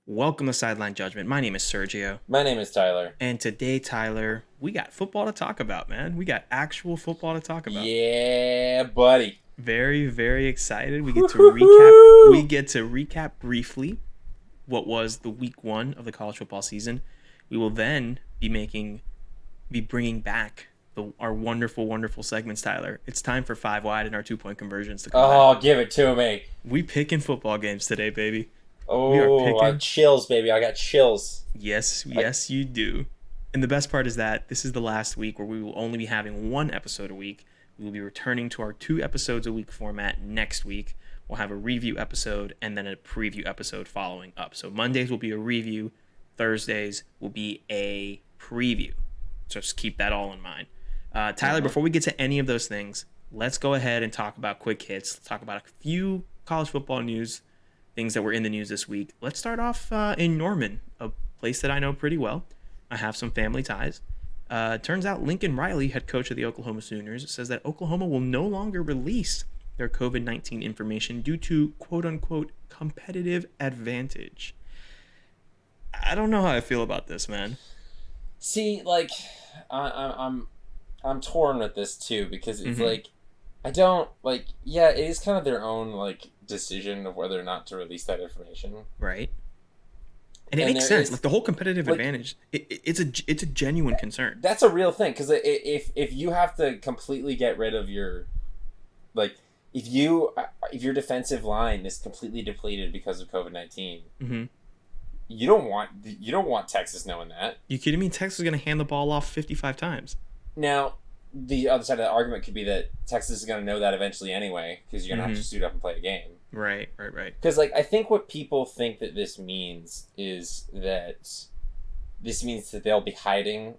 Welcome to Sideline Judgment. My name is Sergio. My name is Tyler. And today, Tyler, we got football to talk about, man. We got actual football to talk about. Yeah, buddy. Very, very excited. We get to recap briefly what was the week 1 of the college football season. We will then be bringing back our wonderful, wonderful segments, Tyler. It's time for 5 wide and our 2-point conversions to come back. Give it to me. We picking football games today, baby. Oh, chills, baby. I got chills. Yes, you do. And the best part is that this is the last week where we will only be having 1 episode a week. We will be returning to our 2 episodes a week format next week. We'll have a review episode and then a preview episode following up. So Mondays will be a review. Thursdays will be a preview. So just keep that all in mind. Tyler, before we get to any of those things, let's go ahead and talk about quick hits. Let's talk about a few college football news, things that were in the news this week. Let's start off in Norman, a place that I know pretty well. I have some family ties. Turns out Lincoln Riley, head coach of the Oklahoma Sooners, says that Oklahoma will no longer release their COVID-19 information due to quote-unquote competitive advantage. I don't know how I feel about this, man. See, I'm torn with this too because it's I don't it is kind of their own decision of whether or not to release that information. Right. And it makes sense. The whole competitive advantage, it's a genuine concern. That's a real thing because if you have to completely get rid of your if your defensive line is completely depleted because of COVID-19, you don't want Texas knowing that. You kidding me? Texas is going to hand the ball off 55 times. Now, the other side of the argument could be that Texas is going to know that eventually anyway because you're going to have to suit up and play a game. Right. Because I think what people think that this means is that they'll be hiding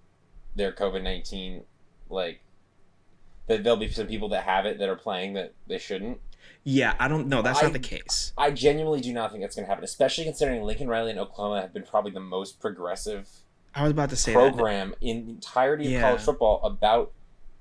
their COVID-19, that there'll be some people that have it that are playing that they shouldn't. Yeah, I don't know. That's not the case. I genuinely do not think that's going to happen, especially considering Lincoln Riley and Oklahoma have been probably the most progressive I was about to say program in the entirety of college football about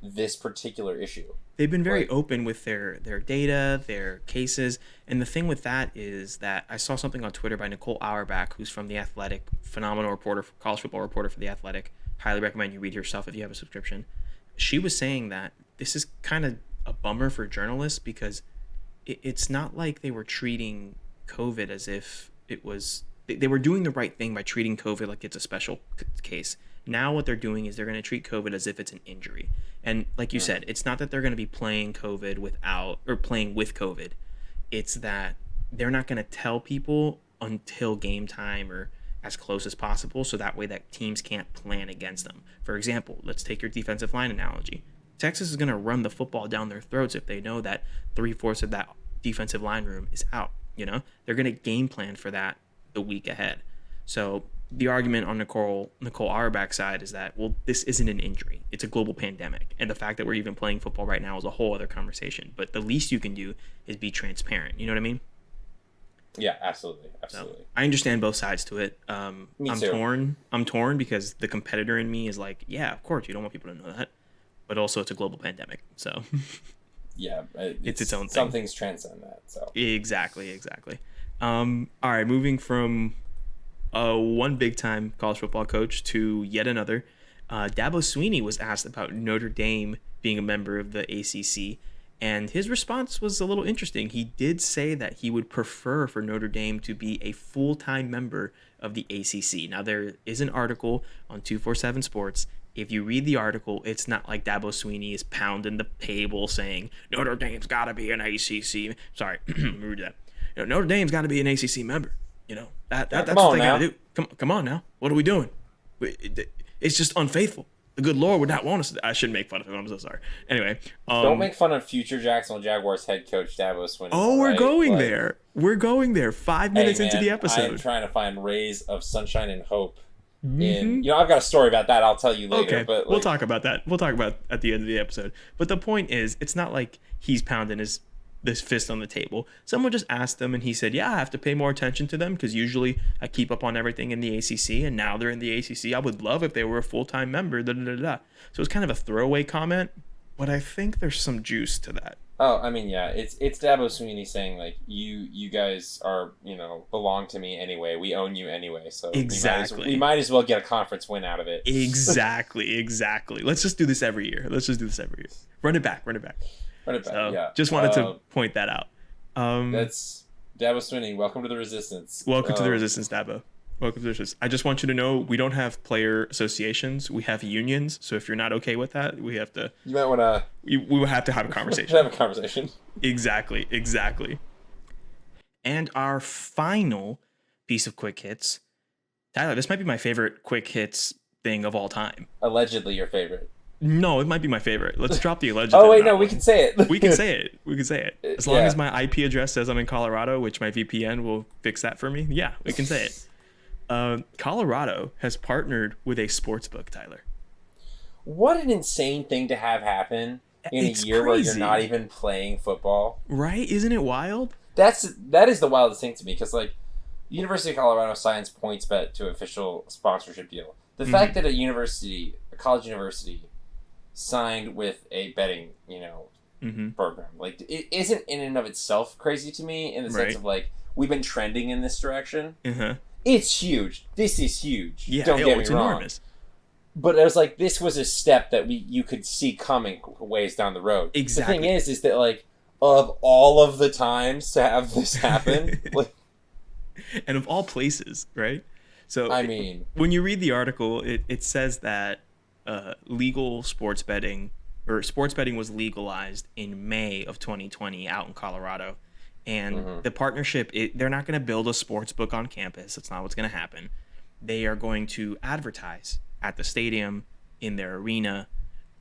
this particular issue. They've been very open with their data, their cases, and the thing with that is that I saw something on Twitter by Nicole Auerbach, who's from The Athletic, phenomenal reporter, college football reporter for The Athletic. Highly recommend you read her stuff if you have a subscription. She was saying that this is kind of a bummer for journalists because it's not like they were treating COVID as if it was... They were doing the right thing by treating COVID like it's a special case. Now what they're doing is they're going to treat COVID as if it's an injury. And like you said, it's not that they're going to be playing COVID playing with COVID. It's that they're not going to tell people until game time or as close as possible so that way that teams can't plan against them. For example, let's take your defensive line analogy. Texas is going to run the football down their throats if they know that 3/4 of that defensive line room is out. They're going to game plan for that the week ahead. So the argument on Nicole Auerbach's side is that, well, this isn't an injury. It's a global pandemic. And the fact that we're even playing football right now is a whole other conversation. But the least you can do is be transparent. You know what I mean? Yeah, absolutely. So, I understand both sides to it. I'm too. I'm torn because the competitor in me is like, yeah, of course, you don't want people to know that. But also it's a global pandemic. So yeah, it's its own thing. Some things transcend that. So Exactly. All right, moving from one big-time college football coach to yet another. Dabo Swinney was asked about Notre Dame being a member of the ACC, and his response was a little interesting. He did say that he would prefer for Notre Dame to be a full-time member of the ACC. Now, there is an article on 247 Sports. If you read the article, it's not like Dabo Swinney is pounding the table saying, Notre Dame's got to be an ACC. Sorry, let me read that. Notre Dame's got to be an ACC member. That's what they got to do. Come on now. What are we doing? It's just unfaithful. The good Lord would not want us to. I shouldn't make fun of him. I'm so sorry. Anyway. Don't make fun of future Jacksonville Jaguars head coach Dabo Swinney. Oh, we're going there. We're going there. 5 minutes into the episode. I'm trying to find rays of sunshine and hope. I've got a story about that. I'll tell you later. Okay, but we'll talk about that. We'll talk about at the end of the episode. But the point is, it's not like he's pounding this fist on the table. Someone just asked him, and he said, yeah, I have to pay more attention to them because usually I keep up on everything in the ACC, and now they're in the ACC. I would love if they were a full-time member, So it's kind of a throwaway comment, but I think there's some juice to that. Oh, I mean, yeah, it's Dabo Sweeney saying like you guys are belong to me anyway. We own you anyway, so we Exactly. might as well get a conference win out of it. Exactly. Let's just do this every year. Run it back. Run it back. So Yeah. just wanted to point that out. That's Dabo Sweeney. Welcome to the Resistance. Welcome to the Resistance, Dabo. Welcome to the Resistance. I just want you to know we don't have player associations. We have unions. So if you're not okay with that, we have to. You might want to. We will have to have a conversation. Have a conversation. Exactly. And our final piece of quick hits, Tyler. This might be my favorite quick hits thing of all time. Allegedly, your favorite. No, it might be my favorite. Let's drop the alleged. Oh wait, no, we can say it. We can say it. As long as my IP address says I'm in Colorado, which my VPN will fix that for me. Yeah, we can say it. Colorado has partnered with a sports book, Tyler. What an insane thing to have happen in a year where you're not even playing football. Right? Isn't it wild? That is the wildest thing to me, because like University of Colorado signs PointsBet to official sponsorship deal. The fact that a college university, signed with a betting, program, like it isn't in and of itself crazy to me, in the sense of like we've been trending in this direction. It's huge. This is huge. Yeah, don't get me it's wrong. Enormous. But it was like this was a step that you could see coming ways down the road. Exactly. The thing is that like of all of the times to have this happen, like, and of all places, right? So I mean, when you read the article, it says that legal sports betting was legalized in May of 2020 out in Colorado. And the partnership, they're not going to build a sports book on campus. That's not what's going to happen. They are going to advertise at the stadium, in their arena,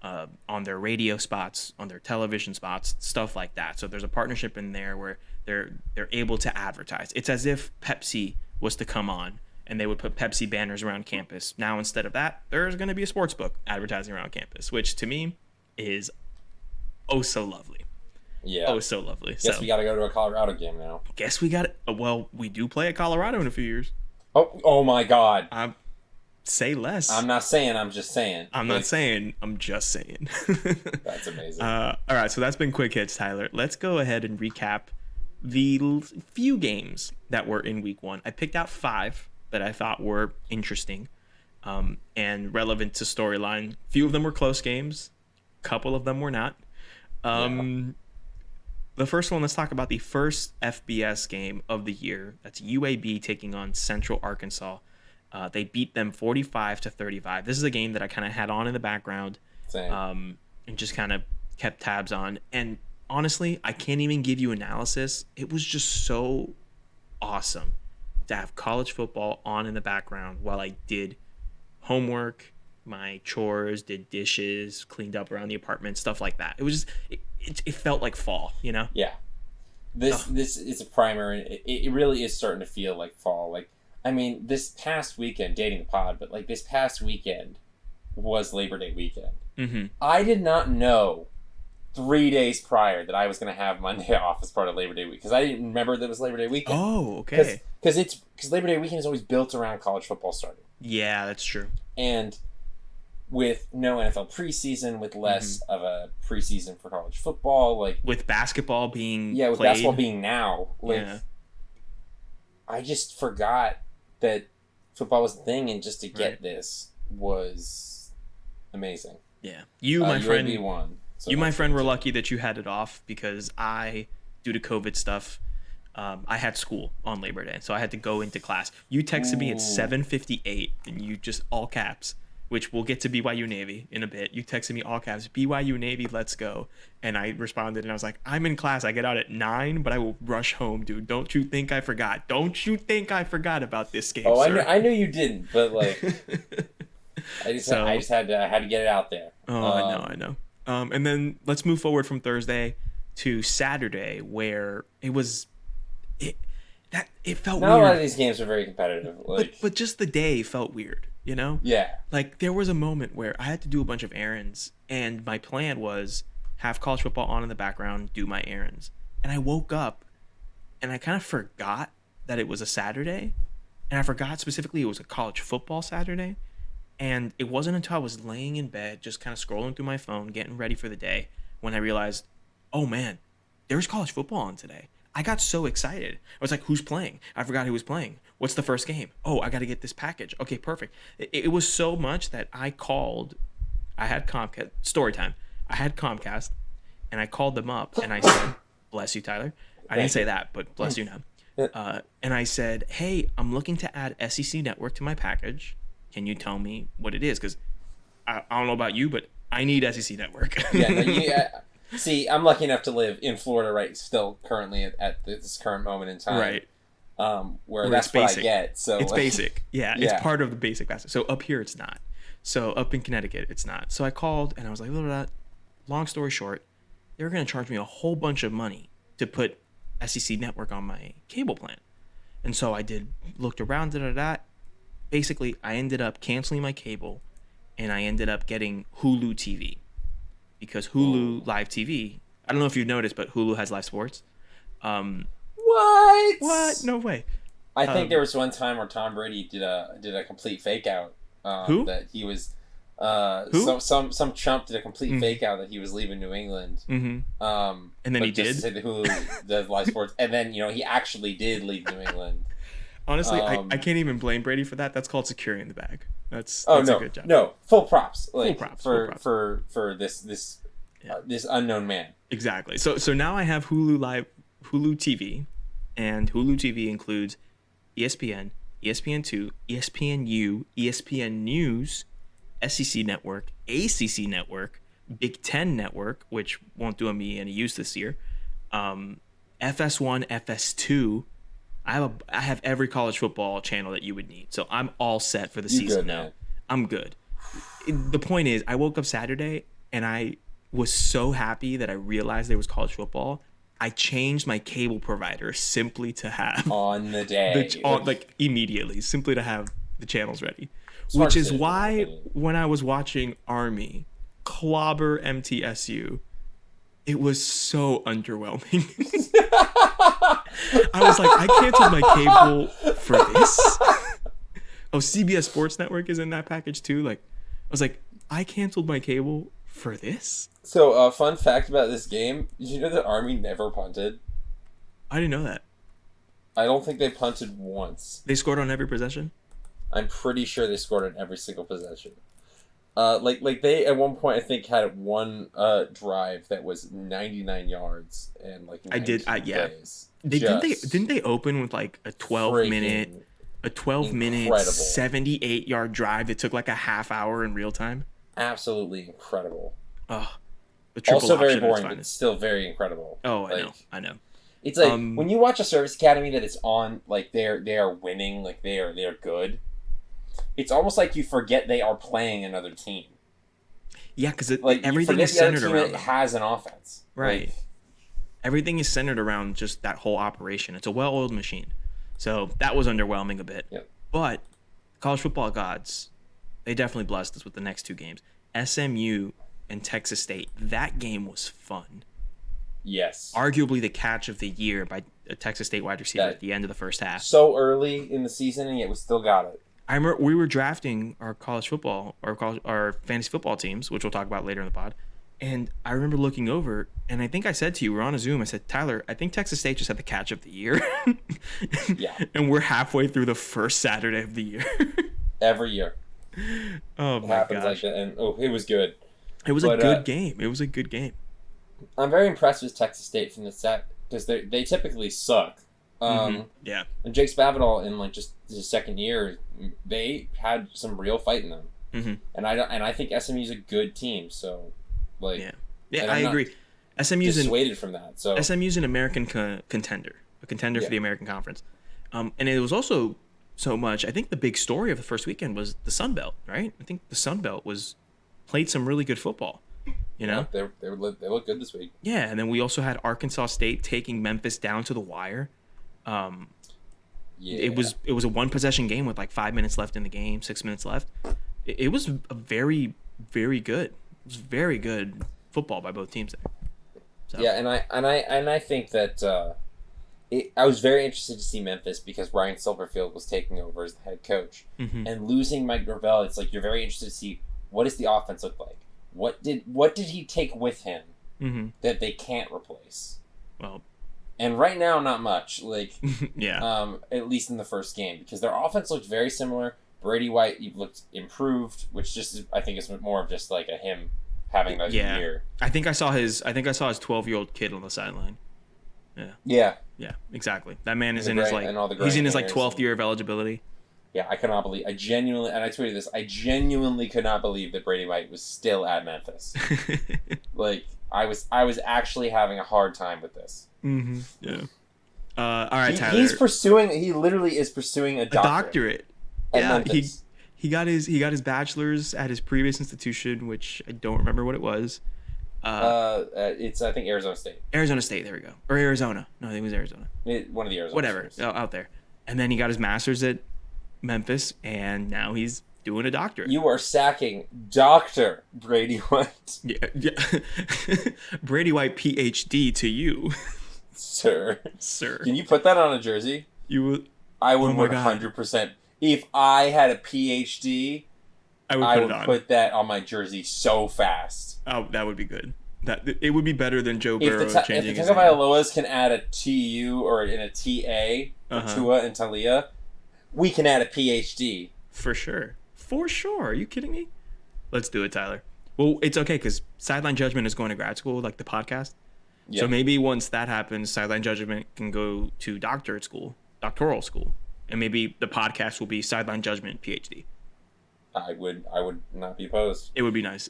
on their radio spots, on their television spots, stuff like that. So there's a partnership in there where they're able to advertise. It's as if Pepsi was to come on and they would put Pepsi banners around campus. Now, instead of that, there's going to be a sports book advertising around campus, which to me is oh so lovely. Yeah. Oh, so lovely. Guess we got to go to a Colorado game now. Guess we got it. Well, we do play at Colorado in a few years. Oh my God. Say less. I'm not saying. I'm just saying. I'm not saying. I'm just saying. That's amazing. All right, so that's been quick hits, Tyler. Let's go ahead and recap the few games that were in week 1. I picked out 5 that I thought were interesting and relevant to storyline. Few of them were close games. A couple of them were not. The first one, let's talk about the first FBS game of the year. That's UAB taking on Central Arkansas. They beat them 45-35. This is a game that I kind of had on in the background, and just kind of kept tabs on. And honestly, I can't even give you analysis. It was just so awesome to have college football on in the background while I did homework, my chores, did dishes, cleaned up around the apartment, stuff like that. It was just it felt like fall, Yeah. This is a primer, and it really is starting to feel like fall. Like, I mean, this past weekend, dating the pod, but like this past weekend was Labor Day weekend. I did not know 3 days prior that I was going to have Monday off as part of Labor Day week, because I didn't remember that it was Labor Day weekend. Oh, okay. Because Labor Day weekend is always built around college football starting. Yeah, that's true. And with no NFL preseason, with less of a preseason for college football, like with basketball being with played. basketball being now, like I just forgot that football was a thing, and just to get this was amazing. Yeah, you, my friend, UAB won. So you, my friend, were lucky that you had it off, because I, due to COVID stuff, I had school on Labor Day, so I had to go into class. You texted me at 7:58, and you just all caps, which we'll get to BYU Navy in a bit. You texted me all caps, BYU Navy, let's go. And I responded, and I was like, I'm in class. I get out at 9, but I will rush home, dude. Don't you think I forgot? Don't you think I forgot about this game, sir? I knew you didn't, but like, I just had to get it out there. Oh, I know. And then let's move forward from Thursday to Saturday, where it felt weird. Not a lot of these games are very competitive. Like, but just the day felt weird, Yeah. Like, there was a moment where I had to do a bunch of errands, and my plan was have college football on in the background, do my errands. And I woke up, and I kind of forgot that it was a Saturday, and I forgot specifically it was a college football Saturday. And it wasn't until I was laying in bed, just kind of scrolling through my phone, getting ready for the day, when I realized, oh man, there's college football on today. I got so excited. I was like, who's playing? I forgot who was playing. What's the first game? Oh, I got to get this package. Okay, perfect. It was so much that I called. I had Comcast. Story time. I had Comcast, and I called them up, and I said, bless you, Tyler. I didn't say that, but bless you now. And I said, hey, I'm looking to add SEC Network to my package. Can you tell me what it is? Because I don't know about you, but I need SEC Network. See, I'm lucky enough to live in Florida, right? Still, currently at this current moment in time, right? Where that's what I get. So it's basic, yeah. It's part of the basic package. So up here, it's not. So up in Connecticut, it's not. So I called and I was like, blah, blah, blah. Long story short, they were going to charge me a whole bunch of money to put SEC Network on my cable plan, and so I looked around, Basically, I ended up canceling my cable, and I ended up getting Hulu TV. Because Hulu Live TV, I don't know if you've noticed, but Hulu has live sports. What? No way. I think there was one time where Tom Brady did a complete fake out. Who? That he was. Who? Some chump did a complete fake out that he was leaving New England. Mm-hmm. And then he did. To say that Hulu does live sports, and then he actually did leave New England. Honestly, I can't even blame Brady for that. That's called securing the bag. That's no, a good job. No, full props. Full props for this unknown man. Exactly. So now I have Hulu TV, and Hulu TV includes ESPN, ESPN2, ESPNU, ESPN News, SEC Network, ACC Network, Big Ten Network, which won't do me any use this year, FS1, FS2. I have every college football channel that you would need. So I'm all set for the season now. I'm good. The point is, I woke up Saturday and I was so happy that I realized there was college football. I changed my cable provider simply to have on the day, immediately, simply to have the channels ready. Smart which is decision, why when I was watching Army clobber MTSU, it was so underwhelming. I was like, I canceled my cable for this. Oh, CBS Sports Network is in that package too. Like, I was like, I canceled my cable for this. So, fun fact about this game: did you know that Army never punted? I didn't know that. I don't think they punted once. They scored on every possession? I'm pretty sure they scored on every single possession. They at one point I think had one drive that was 99 yards and like 19 plays. Didn't they open with like a 12 minute 78-yard drive that took like a half hour in real time? Absolutely incredible. Oh, also very boring, but still very incredible. Oh, I know. It's like when you watch a service academy that is on, like they are winning, like they are good. It's almost like you forget they are playing another team. Yeah, because everything is centered around them. Has an offense, right? Everything is centered around just that whole operation. It's a well-oiled machine. So that was underwhelming a bit. Yep. But college football gods, they definitely blessed us with the next two games. SMU and Texas State. That game was fun. Yes. Arguably the catch of the year by a Texas State wide receiver at the end of the first half. So early in the season, and yet we still got it. I remember we were drafting our college football, our fantasy football teams, which we'll talk about later in the pod. And I remember looking over, and I think I said to you, we're on a Zoom, I said, Tyler, I think Texas State just had the catch of the year. Yeah. And we're halfway through the first Saturday of the year. Every year. Oh, my gosh. It happens like that, and it was good. It was a good game. It was a good game. I'm very impressed with Texas State from the set, because they typically suck. Yeah. And Jake Spavital in like just his second year, they had some real fight in them. Mm-hmm. And I think SMU's a good team, so like I agree. SMU's dissuaded from that. So SMU's an American contender, a contender for the American Conference. And it was also so much. I think the big story of the first weekend was the Sun Belt, right? I think the Sun Belt played some really good football. You know, they look good this week. Yeah, and then we also had Arkansas State taking Memphis down to the wire. It was a one possession game with like 5 minutes left in the game, 6 minutes left. It was a very, very good. It was very good football by both teams there. So. Yeah, and I think that I was very interested to see Memphis because Ryan Silverfield was taking over as the head coach, and losing Mike Norvell. It's like you're very interested to see what does the offense look like. What did he take with him that they can't replace. Well, and right now, not much. Like, yeah. At least in the first game, because their offense looked very similar. Brady White looked improved, which I think is more of just like a him having a year. I think I saw his 12-year-old kid on the sideline. Yeah. Yeah, exactly. That man is in his he's in his 12th year of eligibility. Yeah, I cannot believe. I tweeted this. I genuinely could not believe that Brady White was still at Memphis. Like, I was actually having a hard time with this. Mm-hmm. Yeah. All right, Tyler. He literally is pursuing a doctorate. Yeah, he got his bachelor's at his previous institution, which I don't remember what it was. It's I think Arizona State. Arizona State, there we go. Or Arizona. No, I think it was Arizona. One of the Arizona. Whatever, out there. And then he got his master's at Memphis, and now he's doing a doctorate. You are sacking Dr. Brady White. Yeah. Brady White, PhD to you. Sir. Can you put that on a jersey? I would 100%. If I had a PhD, I would put that on my jersey so fast. Oh, that would be good. It would be better than Joe Burrow changing his name. If the Tagovailoas can add a TU or in a TA for Tua and Talia, we can add a PhD. For sure. Are you kidding me? Let's do it, Tyler. Well, it's okay because Sideline Judgment is going to grad school, like the podcast. Yeah. So maybe once that happens, Sideline Judgment can go to doctoral school. And maybe the podcast will be Sideline Judgment PhD. I would not be opposed. It would be nice.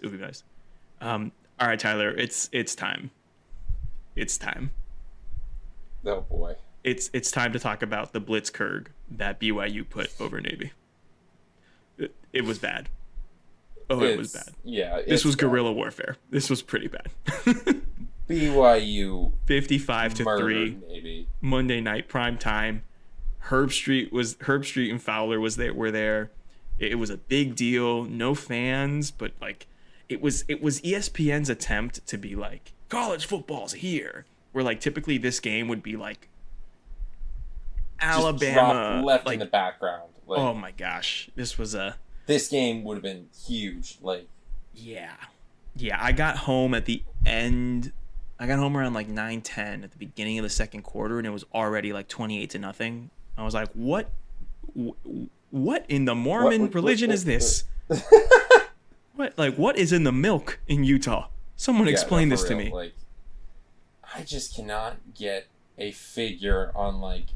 All right, Tyler, it's time. It's time. Oh boy. It's time to talk about the Blitzkrieg that BYU put over Navy. It was bad. It was bad. Yeah. This was guerrilla warfare. This was pretty bad. BYU 55-3 Navy. Monday night prime time. Herb Street and Fowler were there. It was a big deal. No fans, but like it was ESPN's attempt to be like college football's here. Where like typically this game would be like Alabama left in the background. Like, oh my gosh, this game would have been huge. Like, yeah. I got home at the end. I got home around like 9:10 at the beginning of the second quarter, and it was already like 28-0. I was like, what in the Mormon religion is this? What is in the milk in Utah? Someone explain this to me. Like, I just cannot get a figure on like.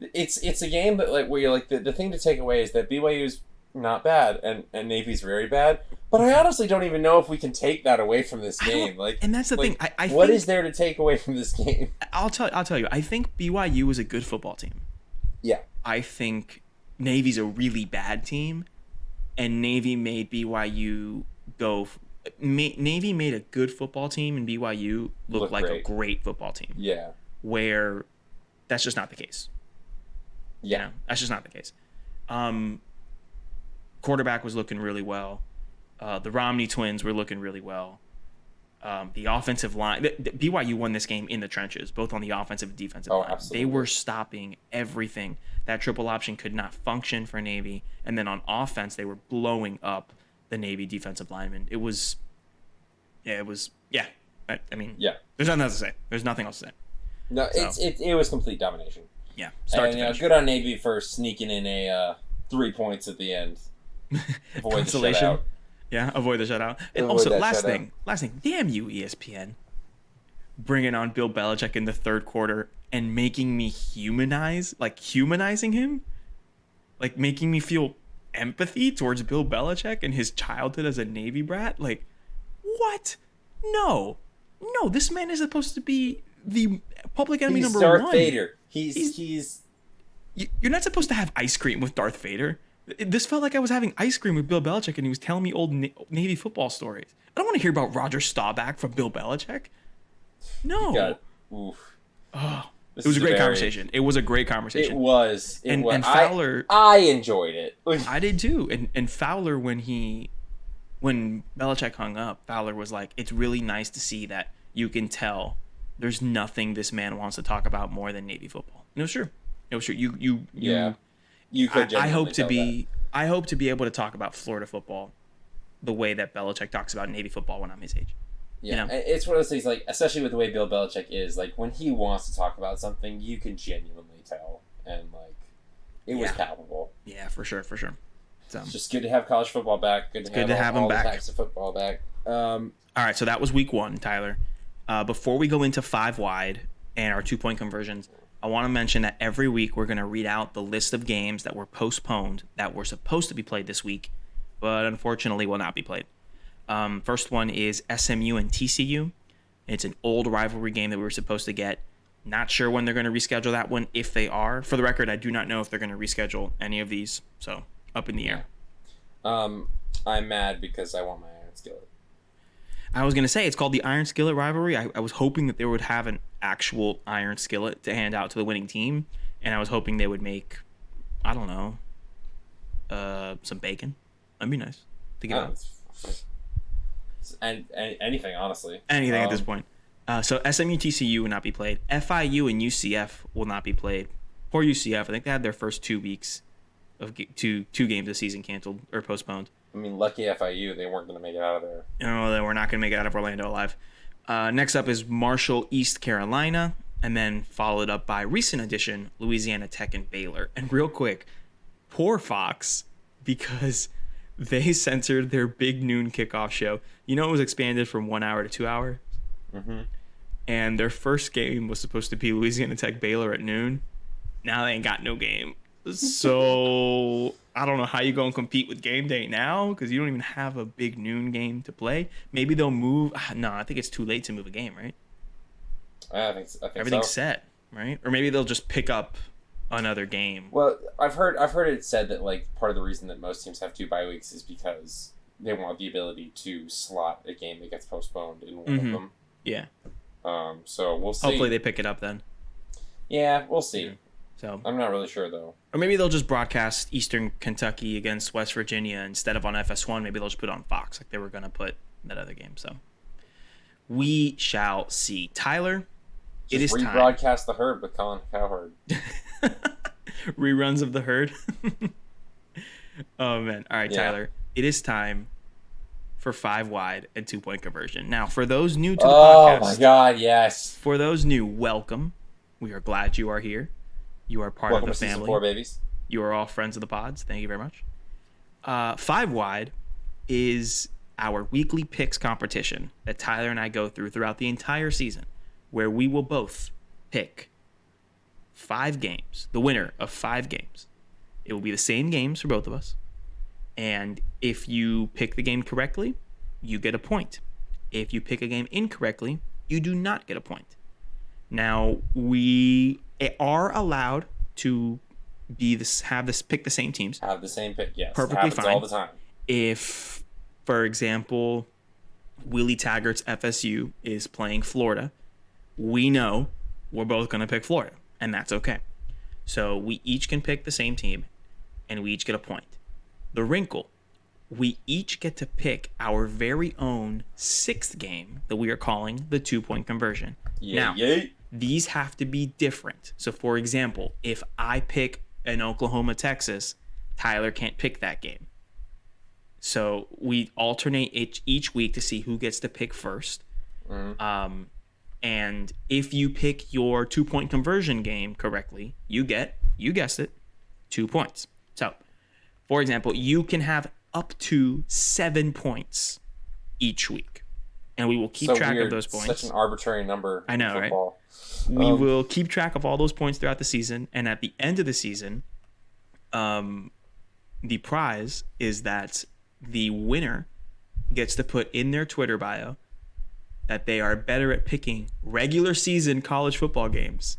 It's a game that like where you're like the thing to take away is that BYU's not bad and Navy's very bad, but I honestly don't even know if we can take that away from this game. Like, and that's the thing. I what is there to take away from this game? I'll tell you. I think BYU is a good football team. Yeah. I think Navy's a really bad team, and Navy made BYU go. Navy made a good football team, and BYU look like a great football team. Yeah. Where that's just not the case. Yeah. You know, that's just not the case. Quarterback was looking really well. The Romney twins were looking really well. The offensive line, BYU won this game in the trenches, both on the offensive and defensive line. Absolutely. They were stopping everything. That triple option could not function for Navy. And then on offense, they were blowing up the Navy defensive linemen. I mean, there's nothing else to say. There's nothing else to say. No, it was complete domination. Yeah. Good on Navy for sneaking in a 3 points at the end. Avoid the shutout. Yeah, avoid the shutout. And also, last thing, damn you, ESPN. Bringing on Bill Belichick in the third quarter and making me humanizing him. Like, making me feel empathy towards Bill Belichick and his childhood as a Navy brat. Like, what? No, this man is supposed to be the public enemy number one. He's Darth Vader. He's... You're not supposed to have ice cream with Darth Vader. This felt like I was having ice cream with Bill Belichick and he was telling me old Navy football stories. I don't want to hear about Roger Staubach from Bill Belichick. No. It was a great conversation. It was a great conversation. It was. And Fowler... I enjoyed it. I did too. And Fowler, when Belichick hung up, Fowler was like, it's really nice to see that you can tell there's nothing this man wants to talk about more than Navy football. And it was true. You could I hope to be able to talk about Florida football the way that Belichick talks about Navy football when I'm his age. Yeah, it's one of those things, like, especially with the way Bill Belichick is, like, when he wants to talk about something, you can genuinely tell. And, like, it was palpable. Yeah, for sure. So it's just good to have college football back. Good to have all back. The types of football back. All right, so that was week 1, Tyler. Before we go into 5 wide and our 2-point conversions, I want to mention that every week we're going to read out the list of games that were postponed that were supposed to be played this week, but unfortunately will not be played. First one is SMU and TCU. It's an old rivalry game that we were supposed to get. Not sure when they're going to reschedule that one, if they are. For the record, I do not know if they're going to reschedule any of these, so up in the air. I'm mad because I want my Iron Skillet. I was going to say, it's called the Iron Skillet rivalry. I was hoping that they would have an actual Iron Skillet to hand out to the winning team, and I was hoping they would make, I don't know, some bacon. That'd be nice to get out. And anything, honestly. Anything at this point. So SMU TCU will not be played. FIU and UCF will not be played. Poor UCF. I think they had their first 2 weeks of two games this season canceled or postponed. I mean, lucky FIU, they weren't going to make it out of there. No, they were not going to make it out of Orlando alive. Next up is Marshall, East Carolina, and then followed up by recent addition, Louisiana Tech and Baylor. And real quick, poor Fox, because they censored their big noon kickoff show. You know, it was expanded from 1 hour to 2 hours. Mm-hmm. And their first game was supposed to be Louisiana Tech Baylor at noon. Now they ain't got no game. So I don't know how you go and compete with game day now, because you don't even have a big noon game to play. Maybe they'll move. No, I think it's too late to move a game, right? I think everything's so. set, right? Or maybe they'll just pick up another game. Well, I've heard it said that, like, part of the reason that most teams have 2 bye weeks is because they want the ability to slot a game that gets postponed in one of them. Yeah. So we'll see. Hopefully they pick it up then. Yeah, we'll see. Yeah. So I'm not really sure, though. Or maybe they'll just broadcast Eastern Kentucky against West Virginia instead of on FS1. Maybe they'll just put it on Fox like they were going to put that other game. So we shall see. Tyler, just it is time. Rebroadcast The Herd with Colin Cowherd. Reruns of The Herd. Oh, man. All right, yeah. Tyler, it is time for 5 wide and 2-point conversion. Now, for those new to the podcast. Oh, my God, yes. For those new, welcome. We are glad you are here. You are part welcome of the family. Season 4, babies. You are all friends of the pods. Thank you very much. 5 wide is our weekly picks competition that Tyler and I go throughout the entire season, where we will both pick 5 games, the winner of 5 games. It will be the same games for both of us. And if you pick the game correctly, you get a point. If you pick a game incorrectly, you do not get a point. Now, we are allowed to pick the same teams. Have the same pick, yes. Perfectly fine. All the time. If, for example, Willie Taggart's FSU is playing Florida, we know we're both going to pick Florida, and that's okay. So we each can pick the same team, and we each get a point. The wrinkle, we each get to pick our very own 6th game that we are calling the 2-point conversion. Now, these have to be different. So, for example, if I pick an Oklahoma-Texas, Tyler can't pick that game. So we alternate each week to see who gets to pick first. Mm-hmm. And if you pick your 2-point conversion game correctly, you guessed it, 2 points. So, for example, you can have up to 7 points each week. And we will keep track of those points. Such an arbitrary number. I know, right? We will keep track of all those points throughout the season. And at the end of the season, the prize is that the winner gets to put in their Twitter bio that they are better at picking regular season college football games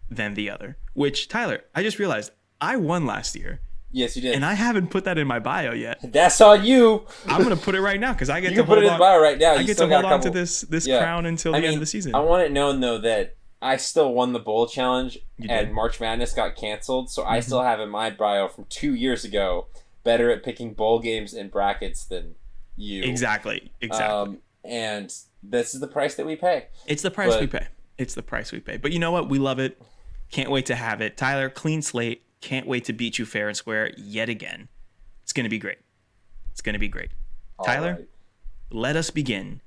than the other. Which, Tyler, I just realized I won last year. Yes, you did. And I haven't put that in my bio yet. That's on you. I'm going to put it right now because I get to hold on. You can put it in the bio right now. I get to hold on to this crown until the end of the season. I want it known, though, that I still won the bowl challenge and March Madness got canceled. So I still have in my bio from 2 years ago better at picking bowl games and brackets than you. Exactly. And this is the price that we pay. It's the price we pay. But you know what? We love it. Can't wait to have it. Tyler, clean slate. Can't wait to beat you fair and square yet again. It's going to be great. Tyler, let us begin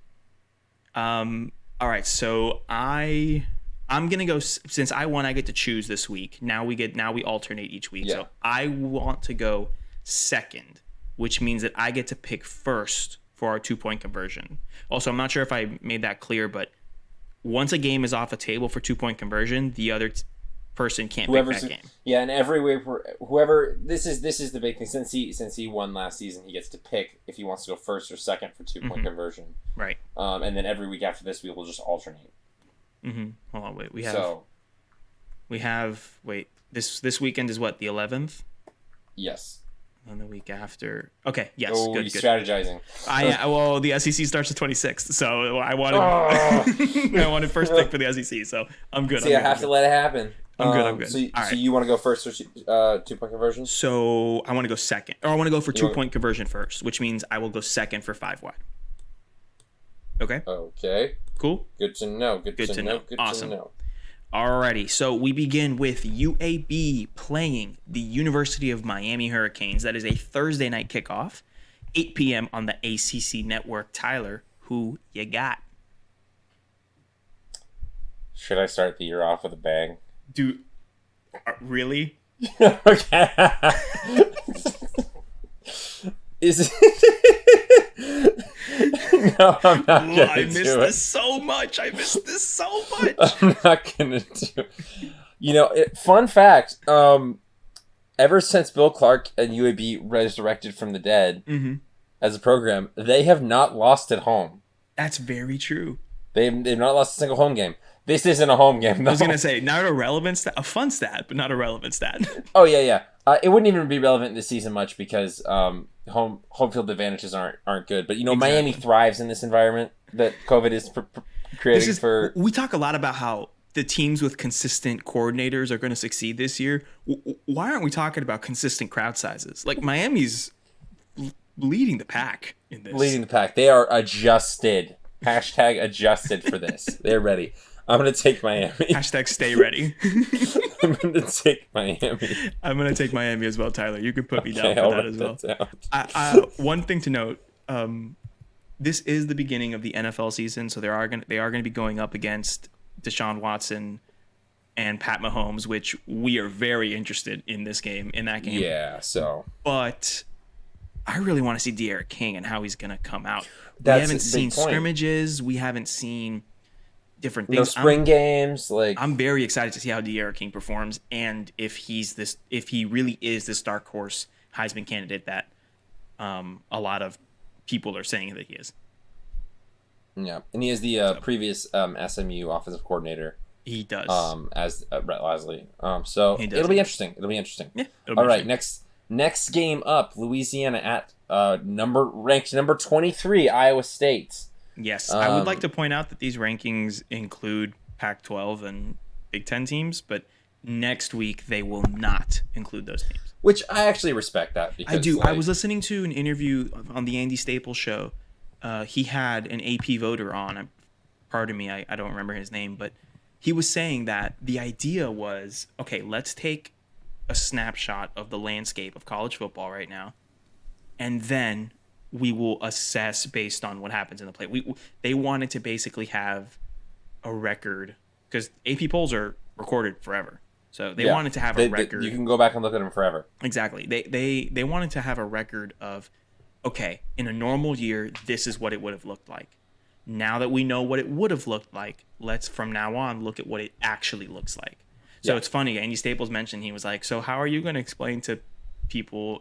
All right, so I'm gonna go, since I won. I get to choose this week. Now we alternate each week. Yeah. So I want to go second, which means that I get to pick first for our 2-point conversion. Also, I'm not sure if I made that clear, but once a game is off a table for 2-point conversion, the other person can't pick that game. Yeah, and every way whoever this is the big thing. Since he won last season, he gets to pick if he wants to go first or second for 2-point conversion. Right. And then every week after this, we will just alternate. Hold on, wait. This weekend is what, the 11th? Yes. And the week after. Okay, yes. Oh, good. Strategizing. Well, the SEC starts the 26th, so I wanted first pick for the SEC, so I'm good. See, I have to let it happen. I'm good. So you want to go first for 2-point conversion? So I want to go second, or I want to go for 2-point conversion first, which means I will go second for 5 wide. Okay. Okay. Cool. Good to know. Good to know. Awesome. Alrighty, so we begin with UAB playing the University of Miami Hurricanes. That is a Thursday night kickoff, 8 p.m. on the ACC network. Tyler, who you got? Should I start the year off with a bang? Dude, really? Okay. Is no, I'm not gonna I missed this so much. I'm not gonna do. Fun fact. Ever since Bill Clark and UAB resurrected from the dead as a program, they have not lost at home. That's very true. They've not lost a single home game. This isn't a home game. No. I was gonna say not a relevant stat, a fun stat, but not a relevant stat. Oh yeah. It wouldn't even be relevant this season much because home field advantages aren't good. But exactly. Miami thrives in this environment that COVID is creating for. We talk a lot about how the teams with consistent coordinators are going to succeed this year. Why aren't we talking about consistent crowd sizes? Like Miami's leading the pack in this. Leading the pack. They are adjusted. Hashtag adjusted for this. They're ready. I'm going to take Miami. Hashtag stay ready. I'm going to take Miami. I'm going to take Miami as well, Tyler. You can put me down for that as well. One thing to note, this is the beginning of the NFL season, so they are going to be going up against Deshaun Watson and Pat Mahomes, which we are very interested in that game. Yeah, so. But I really want to see De'Aaron King and how he's going to come out. We haven't seen scrimmages. We haven't seen different things. No spring games. I'm very excited to see how De'Aaron King performs and if he really is this dark horse Heisman candidate that a lot of people are saying that he is. Yeah, and he is the previous SMU offensive coordinator. He does. As Brett Lasley. So it'll be interesting. Yeah. All right, next game up, Louisiana at ranked number 23, Iowa State. Yes, I would like to point out that these rankings include Pac-12 and Big Ten teams, but next week they will not include those teams. Which I actually respect that. Because, I do. I was listening to an interview on the Andy Staples show. He had an AP voter on. Pardon me, I don't remember his name, but he was saying that the idea was, okay, let's take a snapshot of the landscape of college football right now, and then we will assess based on what happens in the play. They wanted to basically have a record because AP polls are recorded forever. So they wanted to have a record. You can go back and look at them forever. Exactly. They wanted to have a record of, okay, in a normal year, this is what it would have looked like. Now that we know what it would have looked like, let's from now on look at what it actually looks like. So it's funny. Andy Staples mentioned, he was like, so how are you going to explain to people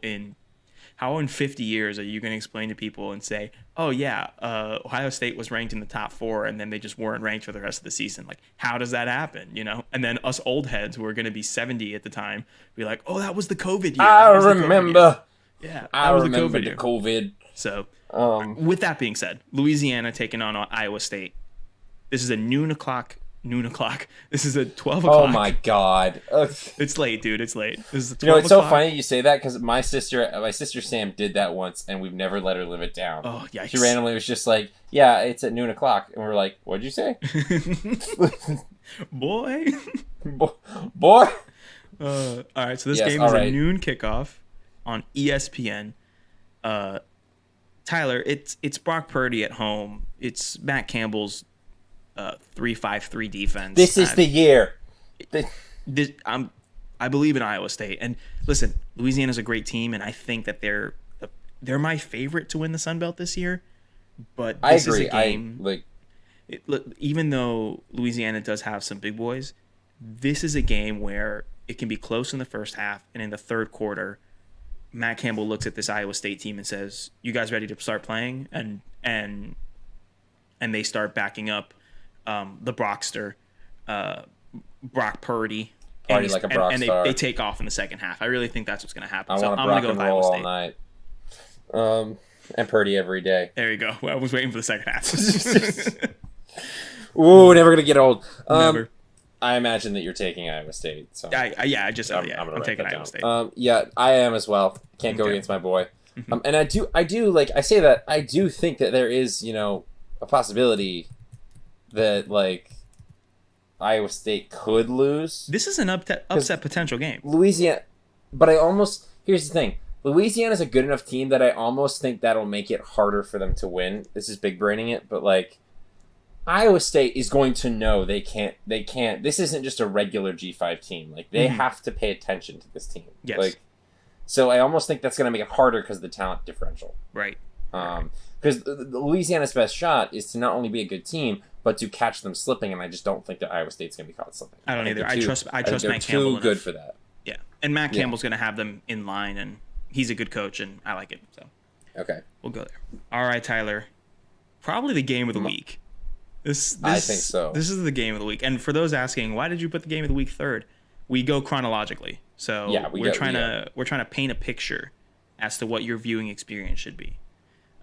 how in 50 years are you going to explain to people and say, oh yeah, Ohio State was ranked in the top 4 and then they just weren't ranked for the rest of the season. Like, how does that happen? And then us old heads who are going to be 70 at the time be like, oh, that was the COVID year. I remember. Yeah, I remember the COVID. So with that being said, Louisiana taking on Iowa State. This is a noon o'clock. This is a 12 o'clock. Oh my God. It's late, dude. It's late. This is 12 it's so funny you say that because my sister Sam did that once and we've never let her live it down. Oh, yikes. She randomly was just like, yeah, it's at noon o'clock. And we're like, what'd you say? Boy. Boy. All right, so this game is a noon kickoff on ESPN. Tyler, it's Brock Purdy at home. It's Matt Campbell's 3-5-3 defense. This is the year. I believe in Iowa State. And listen, Louisiana's a great team, and I think that they're my favorite to win the Sun Belt this year. But this is a game. Even though Louisiana does have some big boys, this is a game where it can be close in the first half, and in the third quarter, Matt Campbell looks at this Iowa State team and says, "You guys ready to start playing?" And they start backing up the Brockster, Brock Purdy. Party like a Brock and star. they take off in the second half. I really think that's what's going to happen. I So want to I'm Brock going to and go with roll Iowa State. all night. And Purdy every day. There you go. Well, I was waiting for the second half. Ooh, never gonna get old. Never. I imagine that you're taking Iowa State. So I'm taking Iowa State. Yeah, I am as well. Can't go against my boy. And I do like I say that I do think that there is a possibility that Iowa State could lose. This is an upset potential game. Louisiana, but here's the thing. Louisiana's a good enough team that I almost think that'll make it harder for them to win. This is big braining it, but Iowa State is going to know they can't. This isn't just a regular G5 team. They have to pay attention to this team. Yes. So I almost think that's going to make it harder because of the talent differential. Right. Because Louisiana's best shot is to not only be a good team, but to catch them slipping, and I just don't think that Iowa State's going to be caught slipping. I don't either. I trust Matt Campbell enough. Too good for that. Yeah, and Matt Campbell's going to have them in line, and he's a good coach, and I like it. So okay, we'll go there. All right, Tyler. Probably the game of the week. This I think so. This is the game of the week, and for those asking, why did you put the game of the week third? We go chronologically, so we're trying to paint a picture as to what your viewing experience should be.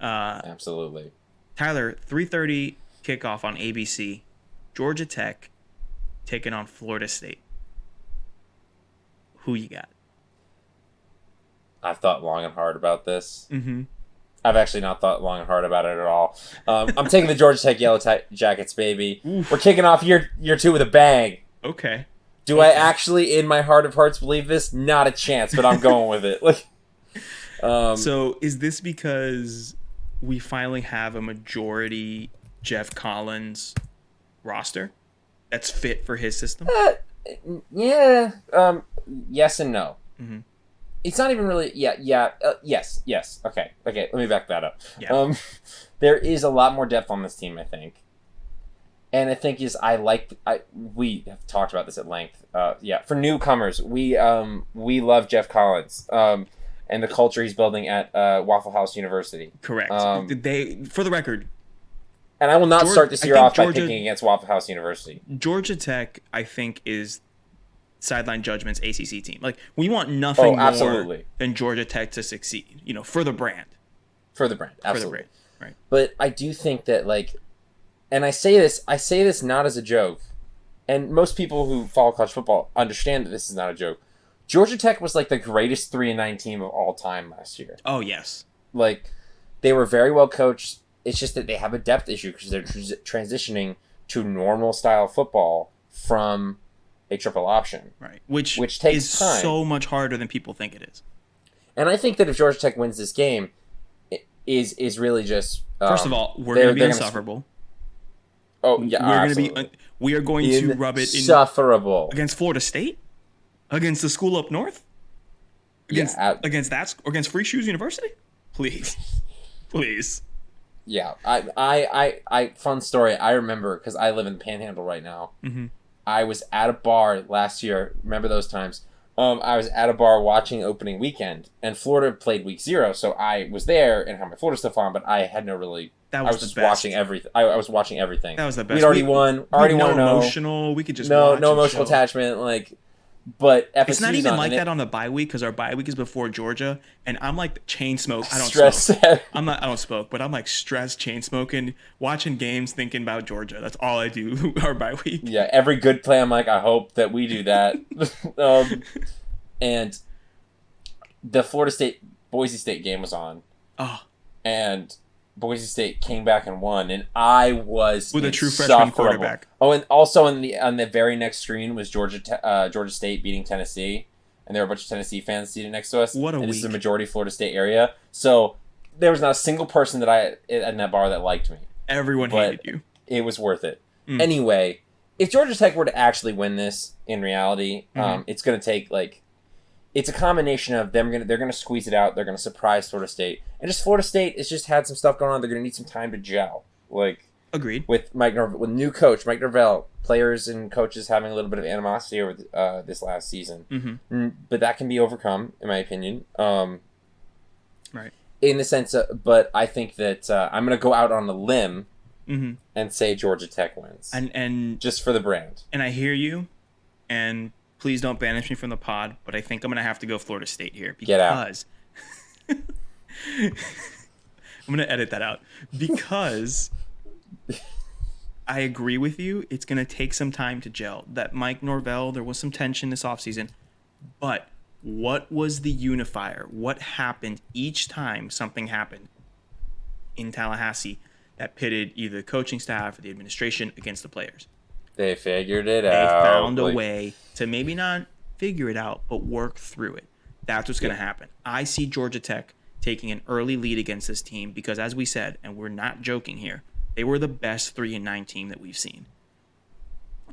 Absolutely, Tyler. 3:30 kickoff on ABC. Georgia Tech taking on Florida State. Who you got? I've thought long and hard about this. Mm-hmm. I've actually not thought long and hard about it at all. I'm taking the Georgia Tech Yellow Jackets, baby. Oof. We're kicking off year 2 with a bang. Okay. Do I actually, in my heart of hearts, believe this? Not a chance, but I'm going with it. So is this because we finally have a majority Jeff Collins roster that's fit for his system? Yeah. Yes and no. Mm-hmm. It's not even really. Yes. Okay. Let me back that up. Yeah. There is a lot more depth on this team, I think, and I think we have talked about this at length. For newcomers, we love Jeff Collins, and the culture he's building at Waffle House University. Correct. For the record. And I will not start this year off by picking against Waffle House University. Georgia Tech, I think, is Sideline Judgment's ACC team. We want nothing more than Georgia Tech to succeed. For the brand. For the brand, absolutely. For the brand, right? But I do think that and I say this not as a joke, and most people who follow college football understand that this is not a joke. Georgia Tech was the greatest 3-9 team of all time last year. Oh yes. They were very well coached. It's just that they have a depth issue because they're transitioning to normal style football from a triple option, right? Which takes time. So much harder than people think it is. And I think that if Georgia Tech wins this game, it is really just first of all, we're going to be insufferable. Oh yeah, we are going to rub it insufferable against Florida State, against the school up north, against Free Shoes University. Please. Yeah, I fun story. I remember because I live in the Panhandle right now. Mm-hmm. I was at a bar last year. Remember those times? I was at a bar watching opening weekend, and Florida played week 0, so I was there and had my Florida stuff on, but I had no really. That was I was just watching everything. I was watching everything. That was the best. We'd already won. Already won. No emotional. We could just no watch emotional attachment. But FSU's it's not even like that on the bye week because our bye week is before Georgia, and I'm chain smoke. I don't smoke. I don't smoke, but I'm stressed chain smoking, watching games, thinking about Georgia. That's all I do our bye week. Yeah, every good play, I'm I hope that we do that. And the Florida State Boise State game was on. Oh. And Boise State came back and won, and I was with a true freshman quarterback. Oh, and also on the very next screen was Georgia State beating Tennessee, and there were a bunch of Tennessee fans seated next to us. What a week! This is a majority Florida State area, so there was not a single person that I in that bar that liked me. Everyone hated you. It was worth it. Anyway, if Georgia Tech were to actually win this in reality, it's going to take it's a combination of they're going to squeeze it out. They're going to surprise Florida State, and just Florida State has just had some stuff going on. They're going to need some time to gel. Agreed. With with new coach Mike Norvell, players and coaches having a little bit of animosity over this last season, but that can be overcome, in my opinion. Right. In the sense, but I think that I'm going to go out on a limb and say Georgia Tech wins, and just for the brand. And I hear you, and please don't banish me from the pod, but I think I'm going to have to go Florida State here because Get out. I'm going to edit that out because I agree with you. It's going to take some time to gel. That Mike Norvell, there was some tension this offseason, but what was the unifier? What happened each time something happened in Tallahassee that pitted either the coaching staff or the administration against the players? They figured it out. They found a way to maybe not figure it out, but work through it. That's what's going to happen. I see Georgia Tech taking an early lead against this team because, as we said, and we're not joking here, they were the best 3-9 team that we've seen.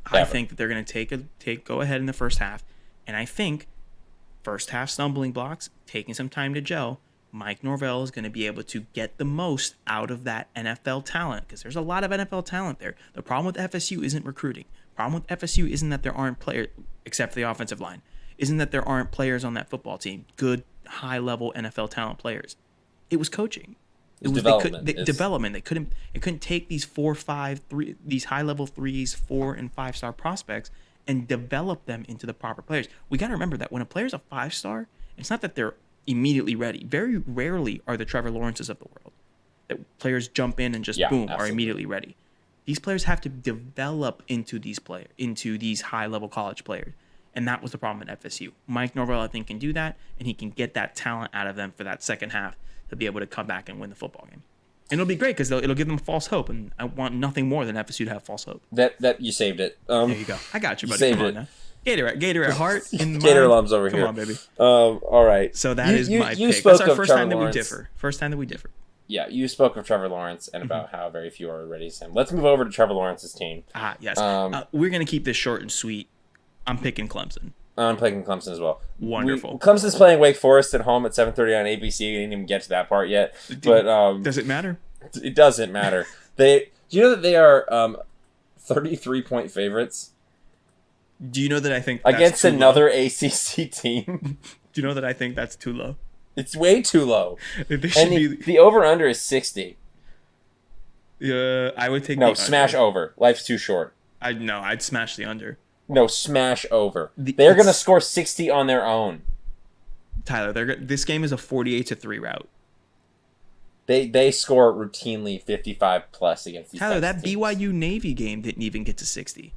I think that they're going to go ahead in the first half, and I think first half stumbling blocks, taking some time to gel, Mike Norvell is going to be able to get the most out of that NFL talent because there's a lot of NFL talent there. The problem with FSU isn't recruiting. The problem with FSU isn't that there aren't players, except for the offensive line, isn't that there aren't players on that football team, good, high-level NFL talent players. It was coaching. It was development. Development. It couldn't take these 4, 5, 3, these high-level 3s, 4 and 5-star prospects and develop them into the proper players. We got to remember that when a player's a 5-star, it's not that they're immediately ready. Very rarely are the Trevor Lawrences of the world that players jump in and just boom, are immediately ready. These players have to develop into these high-level college players. And that was the problem at FSU. Mike Norvell, I think, can do that, and he can get that talent out of them for that second half to be able to come back and win the football game. And it'll be great because it'll give them false hope, and I want nothing more than FSU to have false hope. That you saved it. There you go. I got you, buddy. Saved Come on it. Now. Gator at heart. In Gator alums over here. Come on, baby. All right. So that is my pick. Spoke That's our of first Trevor time Lawrence. that we differ. First time that we differ. Yeah, you spoke of Trevor Lawrence and about how very few are ready to him. Let's move over to Trevor Lawrence's team. Yes. We're going to keep this short and sweet. I'm picking Clemson. I'm picking Clemson as well. Wonderful. Clemson's playing Wake Forest at home at 7:30 on ABC. We didn't even get to that part yet. But does it matter? It doesn't matter. Do you know that they are 33-point favorites? Do you know that I think that's against too another low? ACC team? Do you know that I think that's too low? It's way too low. And the over/under is 60. I would take no the smash under. over. Life's too short. I'd smash the under. No, smash over. They're going to score 60 on their own. Tyler, this game is a 48-3 route. They score routinely 55 plus against these Tyler, that teams. BYU Navy game didn't even get to 60.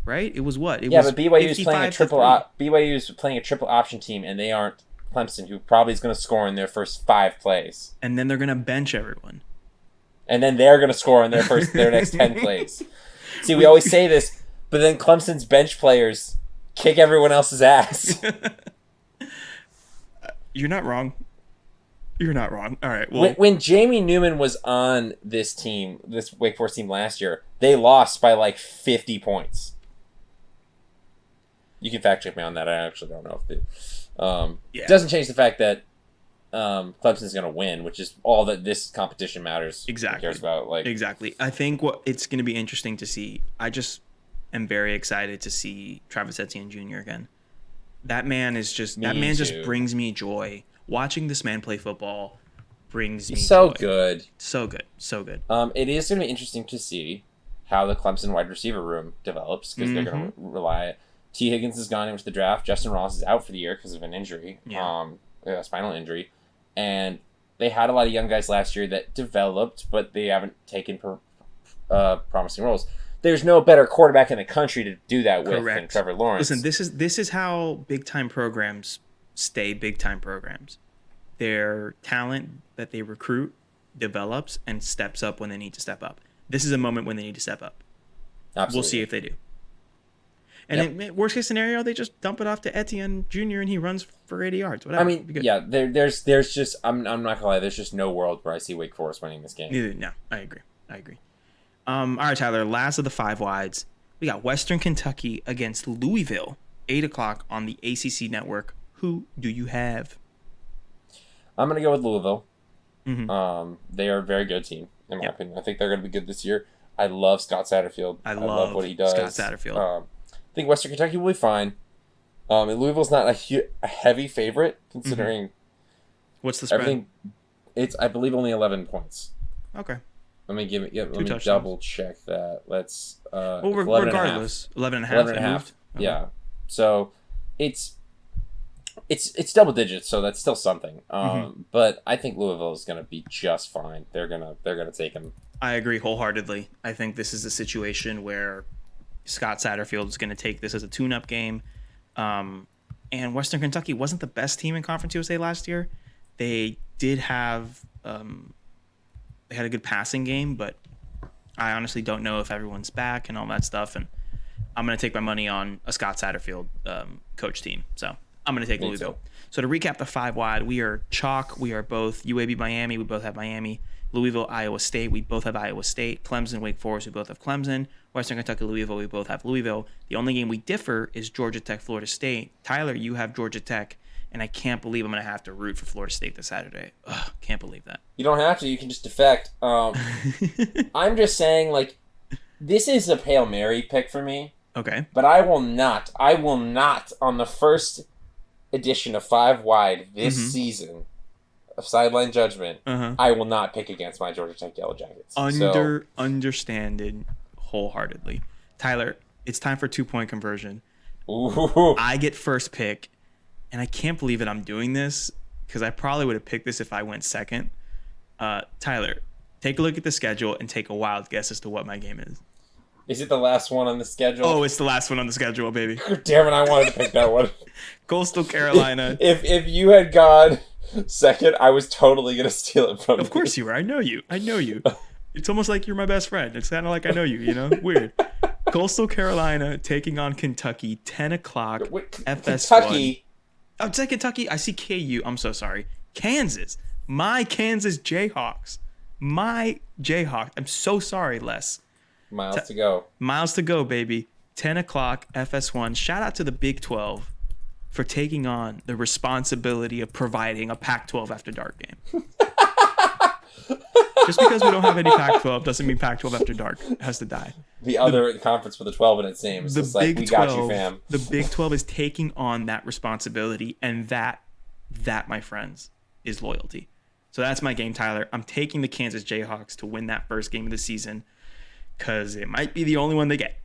Right? It was what? It yeah, was but BYU's playing a triple BYU's playing a triple option team, and they aren't Clemson, who probably is going to score in their first 5 plays. And then they're going to bench everyone. And then they're going to score in their next 10 plays. See, we always say this, but then Clemson's bench players kick everyone else's ass. You're not wrong. You're not wrong. All right. Well, when Jamie Newman was on this team, this Wake Forest team last year, they lost by like 50 points. You can fact check me on that. I actually don't know if it doesn't change the fact that Clemson's going to win, which is all that this competition matters. Exactly. Cares about. Exactly. I think it's going to be interesting to see. I just am very excited to see Travis Etienne Jr. again. That man is just just brings me joy. Watching this man play football brings me joy. Good. So good. So good. It is going to be interesting to see how the Clemson wide receiver room develops because they're going to rely. T. Higgins is gone in with the draft. Justin Ross is out for the year because of an injury, a spinal injury, and they had a lot of young guys last year that developed, but they haven't taken promising roles. There's no better quarterback in the country to do that with than Trevor Lawrence. Listen, this is how big time programs stay big time programs. Their talent that they recruit develops and steps up when they need to step up. This is a moment when they need to step up. Absolutely. We'll see if they do. And worst case scenario, they just dump it off to Etienne Jr. and he runs for 80 yards. Whatever. I mean, there's just I'm not gonna lie. There's just no world where I see Wake Forest winning this game. No, I agree. All right, Tyler. Last of the 5 wides, we got Western Kentucky against Louisville, 8:00 on the ACC network. Who do you have? I'm gonna go with Louisville. Mm-hmm. They are a very good team in my opinion. I think they're gonna be good this year. I love Scott Satterfield. I love what he does. Scott Satterfield. I think Western Kentucky will be fine. And Louisville's not a heavy favorite considering. What's the spread? It's I believe only 11 points. Okay. Let me double check that. Let's. Well, regardless, 11.5. 11.5. Okay. Yeah. So, it's double digits, so that's still something. But I think Louisville is going to be just fine. They're gonna take them. I agree wholeheartedly. I think this is a situation where Scott Satterfield is going to take this as a tune-up game. And Western Kentucky wasn't the best team in Conference USA last year. They did have they had a good passing game, but I honestly don't know if everyone's back and all that stuff. And I'm going to take my money on a Scott Satterfield coach team. So I'm going to take Louisville. So to recap the 5 wide, we are chalk. We are both UAB Miami. We both have Miami. Louisville, Iowa State. We both have Iowa State. Clemson, Wake Forest. We both have Clemson. Western Kentucky, Louisville. We both have Louisville. The only game we differ is Georgia Tech, Florida State. Tyler, you have Georgia Tech, and I can't believe I'm going to have to root for Florida State this Saturday. Ugh, can't believe that. You don't have to. You can just defect. I'm just saying, like, this is a Hail Mary pick for me. Okay. But I will not on the first edition of 5 Wide this season of Sideline Judgment, I will not pick against my Georgia Tech Yellow Jackets. Understanded wholeheartedly. Tyler, it's time for 2-point conversion. Ooh. I get first pick, and I can't believe that I'm doing this because I probably would have picked this if I went second. Tyler, take a look at the schedule and take a wild guess as to what my game is. Is it the last one on the schedule? Oh, it's the last one on the schedule, baby. Damn it, I wanted to pick that one. Coastal Carolina. If you had gone second, I was totally going to steal it from you. Of course you were. I know you. It's almost like you're my best friend. It's kind of like I know you, you know? Weird. Coastal Carolina taking on Kentucky, 10 o'clock, FS1. Kentucky? Oh, it's like Kentucky. I see KU. I'm so sorry. Kansas. My Kansas Jayhawks. My Jayhawks. I'm so sorry, Les. Miles to go. Miles to go, baby. 10 o'clock, FS1. Shout out to the Big 12 for taking on the responsibility of providing a Pac-12 after dark game. Just because we don't have any Pac-12 doesn't mean Pac-12 after dark has to die. The other conference with a 12 in its name. It's just like, we got you, fam. The Big 12 is taking on that responsibility, and that, my friends, is loyalty. So that's my game, Tyler. I'm taking the Kansas Jayhawks to win that first game of the season because it might be the only one they get.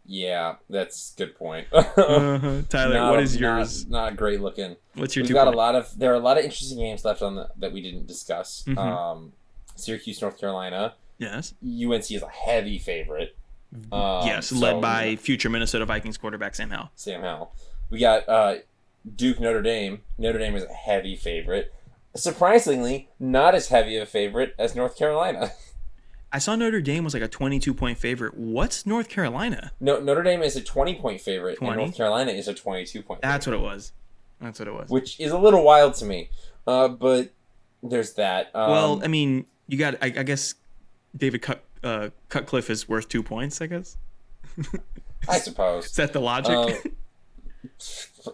Yeah, that's a good point. Tyler, what is yours? Not great looking. What's your We've got there are a lot of interesting games left on that we didn't discuss. Syracuse, North Carolina. Yes. UNC is a heavy favorite. Yes, led by future Minnesota Vikings quarterback Sam Howell. We got Duke, Notre Dame. Notre Dame is a heavy favorite. Surprisingly, not as heavy of a favorite as North Carolina. I saw Notre Dame was like a 22-point favorite. What's North Carolina? No, Notre Dame is a 20-point favorite, 20? And North Carolina is a 22-point favorite. That's what it was. Which is a little wild to me. But there's that. Well, I mean, you got. I guess David Cutcliffe is worth 2 points. I guess. I suppose. Is that the logic?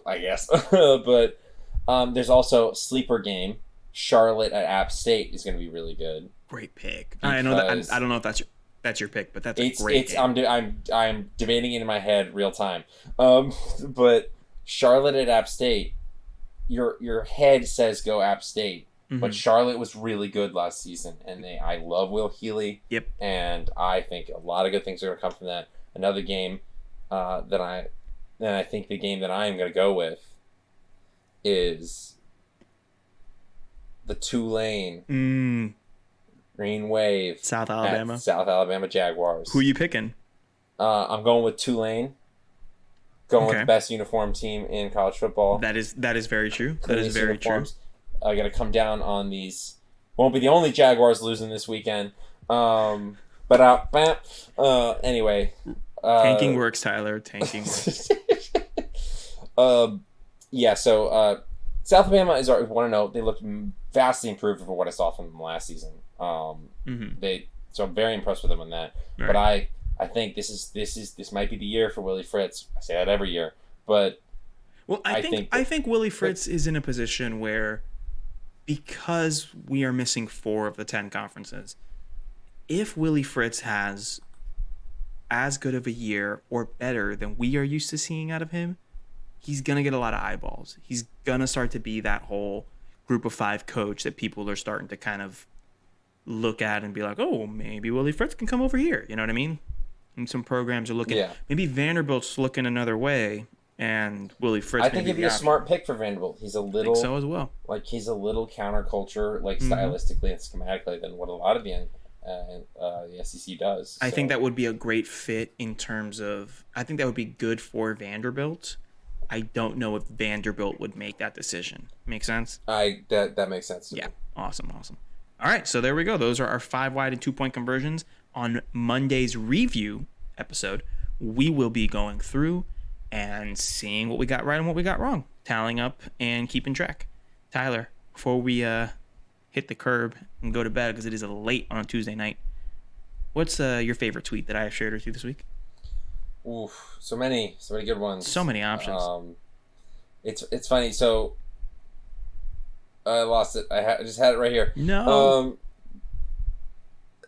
I guess. But there's also a sleeper game. Charlotte at App State is going to be really good. Great pick. I know that. I don't know if that's your pick, but that's a great game. I'm debating it in my head real time. But Charlotte at App State, your head says go App State, but Charlotte was really good last season, and I love Will Healy. Yep. And I think a lot of good things are going to come from that. Another game that I think the game that I am going to go with is the Tulane. Green Wave. South Alabama. South Alabama Jaguars. Who are you picking? I'm going with Tulane. With the best uniform team in college football. That is very true. That is very true. I got to come down on these. Won't be the only Jaguars losing this weekend. Anyway, tanking works, Tyler. Tanking works. Yeah. So South Alabama is 1-0. They looked vastly improved from what I saw from them last season. So I'm very impressed with them on that. Right. But I think this might be the year for Willie Fritz. I say that every year, but I think Willie Fritz is in a position where, because we are missing 4 of the 10 conferences, if Willie Fritz has as good of a year or better than we are used to seeing out of him, he's going to get a lot of eyeballs. He's going to start to be that whole group of 5 coach that people are starting to kind of look at and be like, oh, maybe Willie Fritz can come over here. You know what I mean? And some programs are looking. Yeah. Maybe Vanderbilt's looking another way, and Willie Fritz. I think he'd be a smart pick for Vanderbilt. He's a little. I think so as well. Like, he's a little counterculture, like stylistically and schematically, than what a lot of the SEC does. I think that would be a great fit in terms of. I think that would be good for Vanderbilt. I don't know if Vanderbilt would make that decision. Make sense? That makes sense. Yeah. Awesome. All right, so there we go. Those are our 5 wide and 2-point conversions. On Monday's review episode, we will be going through and seeing what we got right and what we got wrong, tallying up and keeping track. Tyler, before we hit the curb and go to bed, because it is late on a Tuesday night, what's your favorite tweet that I have shared with you this week? Oof, so many good ones. So many options. It's funny. So I lost it. I just had it right here. No.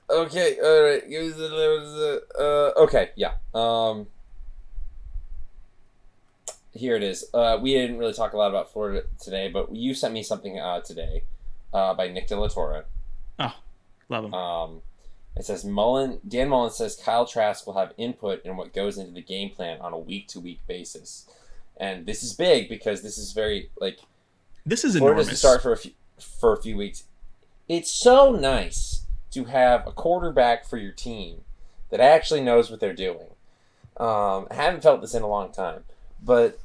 Okay. All right. Okay. Yeah. Here it is. We didn't really talk a lot about Florida today, but you sent me something today by Nick De La Torre. Oh, love him. It says Dan Mullen says Kyle Trask will have input in what goes into the game plan on a week-to-week basis, and this is big because this is very this is Florida's enormous. To start for a few weeks. It's so nice to have a quarterback for your team that actually knows what they're doing. I haven't felt this in a long time, but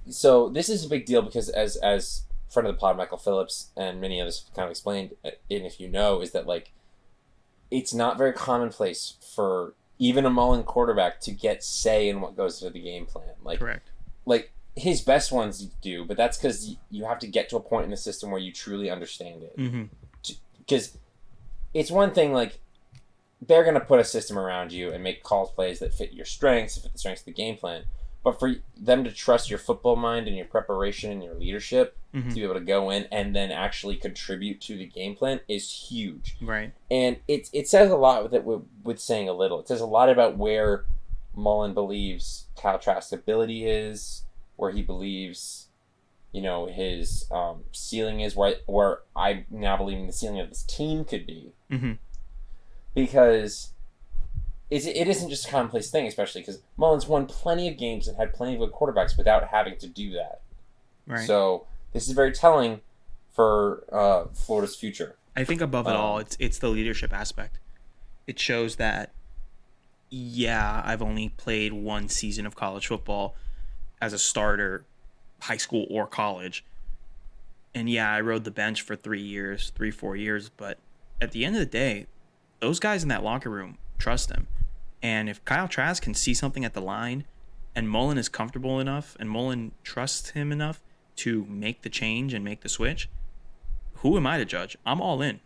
so this is a big deal because as friend of the pod Michael Phillips and many others kind of explained, and if you know, is that it's not very commonplace for even a Mullen quarterback to get say in what goes into the game plan. Correct. His best ones do, but that's because you have to get to a point in the system where you truly understand it. Because it's one thing, they're going to put a system around you and make call plays that fit your strengths, fit the strengths of the game plan. But for them to trust your football mind and your preparation and your leadership to be able to go in and then actually contribute to the game plan is huge. Right. And it says a lot with saying a little. It says a lot about where Mullen believes Kyle Trask's ability is, where he believes, his ceiling is, where I now believe the ceiling of this team could be. Because it isn't just a commonplace thing, especially because Mullen's won plenty of games and had plenty of good quarterbacks without having to do that. Right. So this is very telling for Florida's future. I think above it all, it's the leadership aspect. It shows that, I've only played one season of college football as a starter, high school or college. And I rode the bench for 4 years. But at the end of the day, those guys in that locker room trust him. And if Kyle Trask can see something at the line and Mullen is comfortable enough and Mullen trusts him enough to make the change and make the switch, who am I to judge? I'm all in.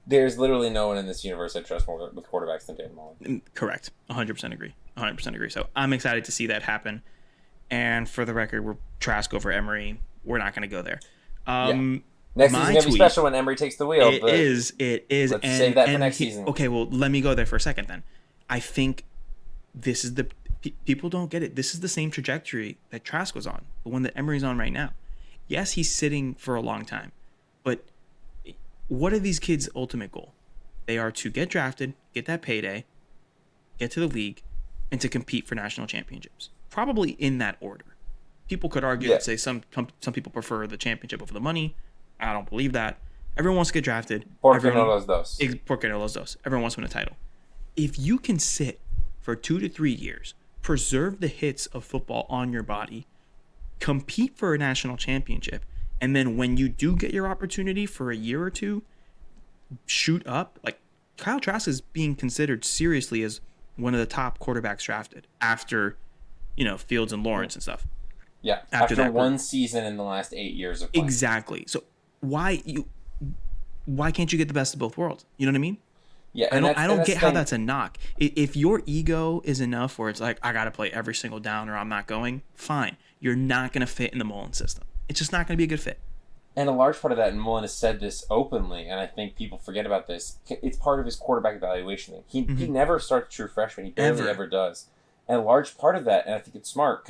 There's literally no one in this universe I trust more with quarterbacks than Dan Mullen. Correct. 100% agree. 100% agree. So I'm excited to see that happen. And for the record, we're Trask over Emory. We're not going to go there. Next season's going to be special when Emory takes the wheel. It is. Let's save that for next season. Okay, well, let me go there for a second then. I think this is people don't get it. This is the same trajectory that Trask was on, the one that Emory's on right now. Yes, he's sitting for a long time, but what are these kids' ultimate goal? They are to get drafted, get that payday, get to the league, and to compete for national championships. Probably in that order. People could argue and say some people prefer the championship over the money. I don't believe that. Everyone wants to get drafted. Porque no los dos. Everyone wants to win a title. If you can sit for 2 to 3 years, preserve the hits of football on your body, compete for a national championship, and then when you do get your opportunity for a year or two, shoot up, Kyle Trask is being considered seriously as one of the top quarterbacks drafted after, Fields and Lawrence and stuff. Yeah, after one season in the last 8 years of playing. Exactly. So why can't you get the best of both worlds? You know what I mean? Yeah, I don't get how that's a knock. If your ego is enough where it's like, I got to play every single down or I'm not going, fine. You're not going to fit in the Mullen system. It's just not going to be a good fit. And a large part of that, and Mullen has said this openly, and I think people forget about this, it's part of his quarterback evaluation thing. He never starts a true freshman. He barely ever does. And a large part of that, and I think it's smart,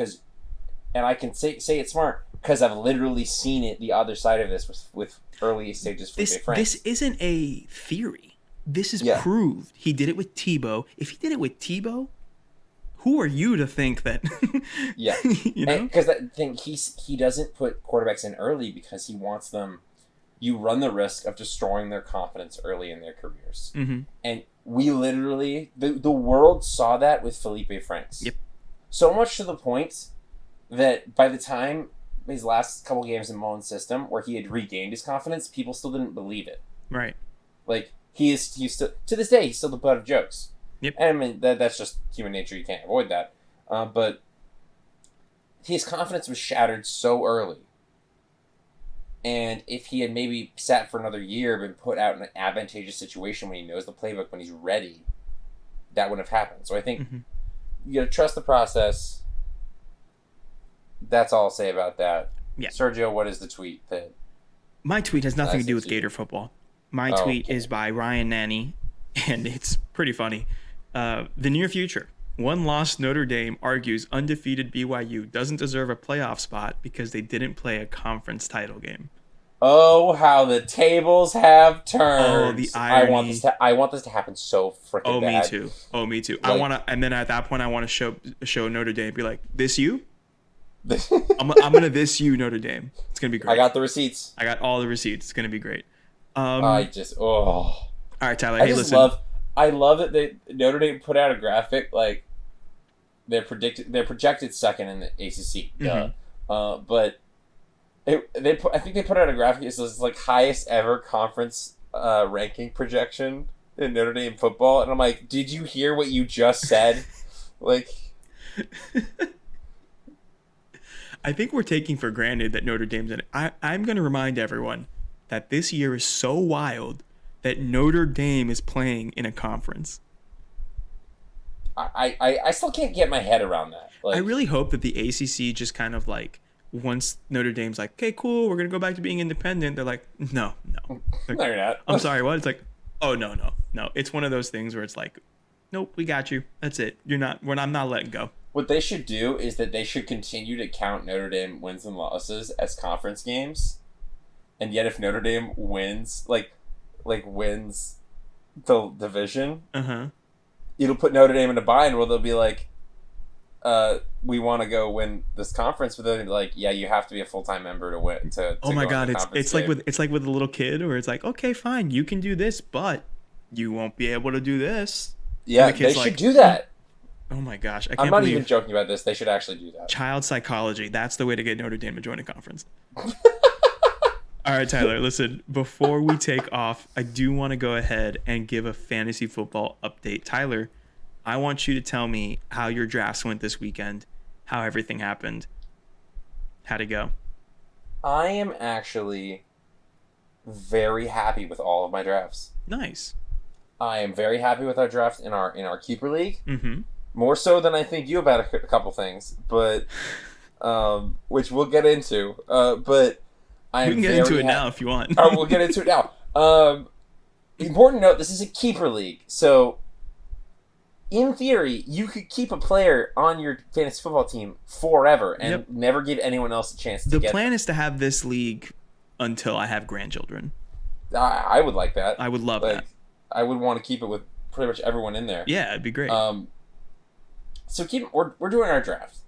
and I can say it's smart, because I've literally seen it, the other side of this, with early stages for Felipe Franks. This isn't a theory. This is proved. He did it with Tebow. If he did it with Tebow, who are you to think that? Yeah, because that thing, he doesn't put quarterbacks in early because he wants them. You run the risk of destroying their confidence early in their careers, and we literally the world saw that with Felipe Franks. Yep. So much to the point that by the time his last couple games in Mullen's system, where he had regained his confidence, people still didn't believe it. Right. Like he's still to this day, he's still the butt of jokes. Yep. And I mean that's just human nature. You can't avoid that. But his confidence was shattered so early. And if he had maybe sat for another year, been put out in an advantageous situation when he knows the playbook, when he's ready, that wouldn't have happened. So I think you got to trust the process. That's all I'll say about that. Yeah. Sergio, what is the tweet that? My tweet has nothing to do with Gator football. My tweet is by Ryan Nanny, and it's pretty funny. The near future. One lost Notre Dame argues undefeated BYU doesn't deserve a playoff spot because they didn't play a conference title game. Oh, how the tables have turned! Oh, the irony. I want this to happen so freaking bad. Me too. Like, I want to, and then at that point, I want to show Notre Dame, be like, "This you? I'm gonna this you Notre Dame. It's gonna be great. I got the receipts. I got all the receipts. It's gonna be great." All right, Tyler. Listen. I love that Notre Dame put out a graphic like they're projected second in the ACC. But I think they put out a graphic that says like highest ever conference ranking projection in Notre Dame football, and I'm like, did you hear what you just said? Like, I think we're taking for granted that Notre Dame's in it. I'm going to remind everyone that this year is so wild that Notre Dame is playing in a conference. I still can't get my head around that. Like, I really hope that the ACC just kind of like, once Notre Dame's like, okay, cool, we're going to go back to being independent, they're like, no. Like, no, you're not. I'm sorry, what? It's like, oh, no. It's one of those things where it's like, nope, we got you. That's it. I'm not letting go. What they should do is that they should continue to count Notre Dame wins and losses as conference games. And yet if Notre Dame wins, like wins the division, it'll put Notre Dame in a bind where they'll be like, we want to go win this conference, but they'll be like, yeah, you have to be a full-time member to win. Oh my God, it's like with a little kid where it's like, okay, fine, you can do this, but you won't be able to do this. Yeah, they should do that. Oh my gosh, I'm not even joking about this. They should actually do that. Child psychology. That's the way to get Notre Dame to join a conference. All right, Tyler, listen, before we take off, I do want to go ahead and give a fantasy football update. Tyler, I want you to tell me how your drafts went this weekend, how everything happened. How'd it go? I am actually very happy with all of my drafts. Nice. I am very happy with our draft in our keeper league. Mm-hmm. More so than I think you about a couple things, but which we'll get into. But we can get into it now if you want. We'll get into it now. Important note: this is a keeper league, so in theory, you could keep a player on your fantasy football team forever and never give anyone else a chance to get them. The plan is to have this league until I have grandchildren. I would like that. I would love that. I would want to keep it with pretty much everyone in there. Yeah, it'd be great. So we're doing our draft,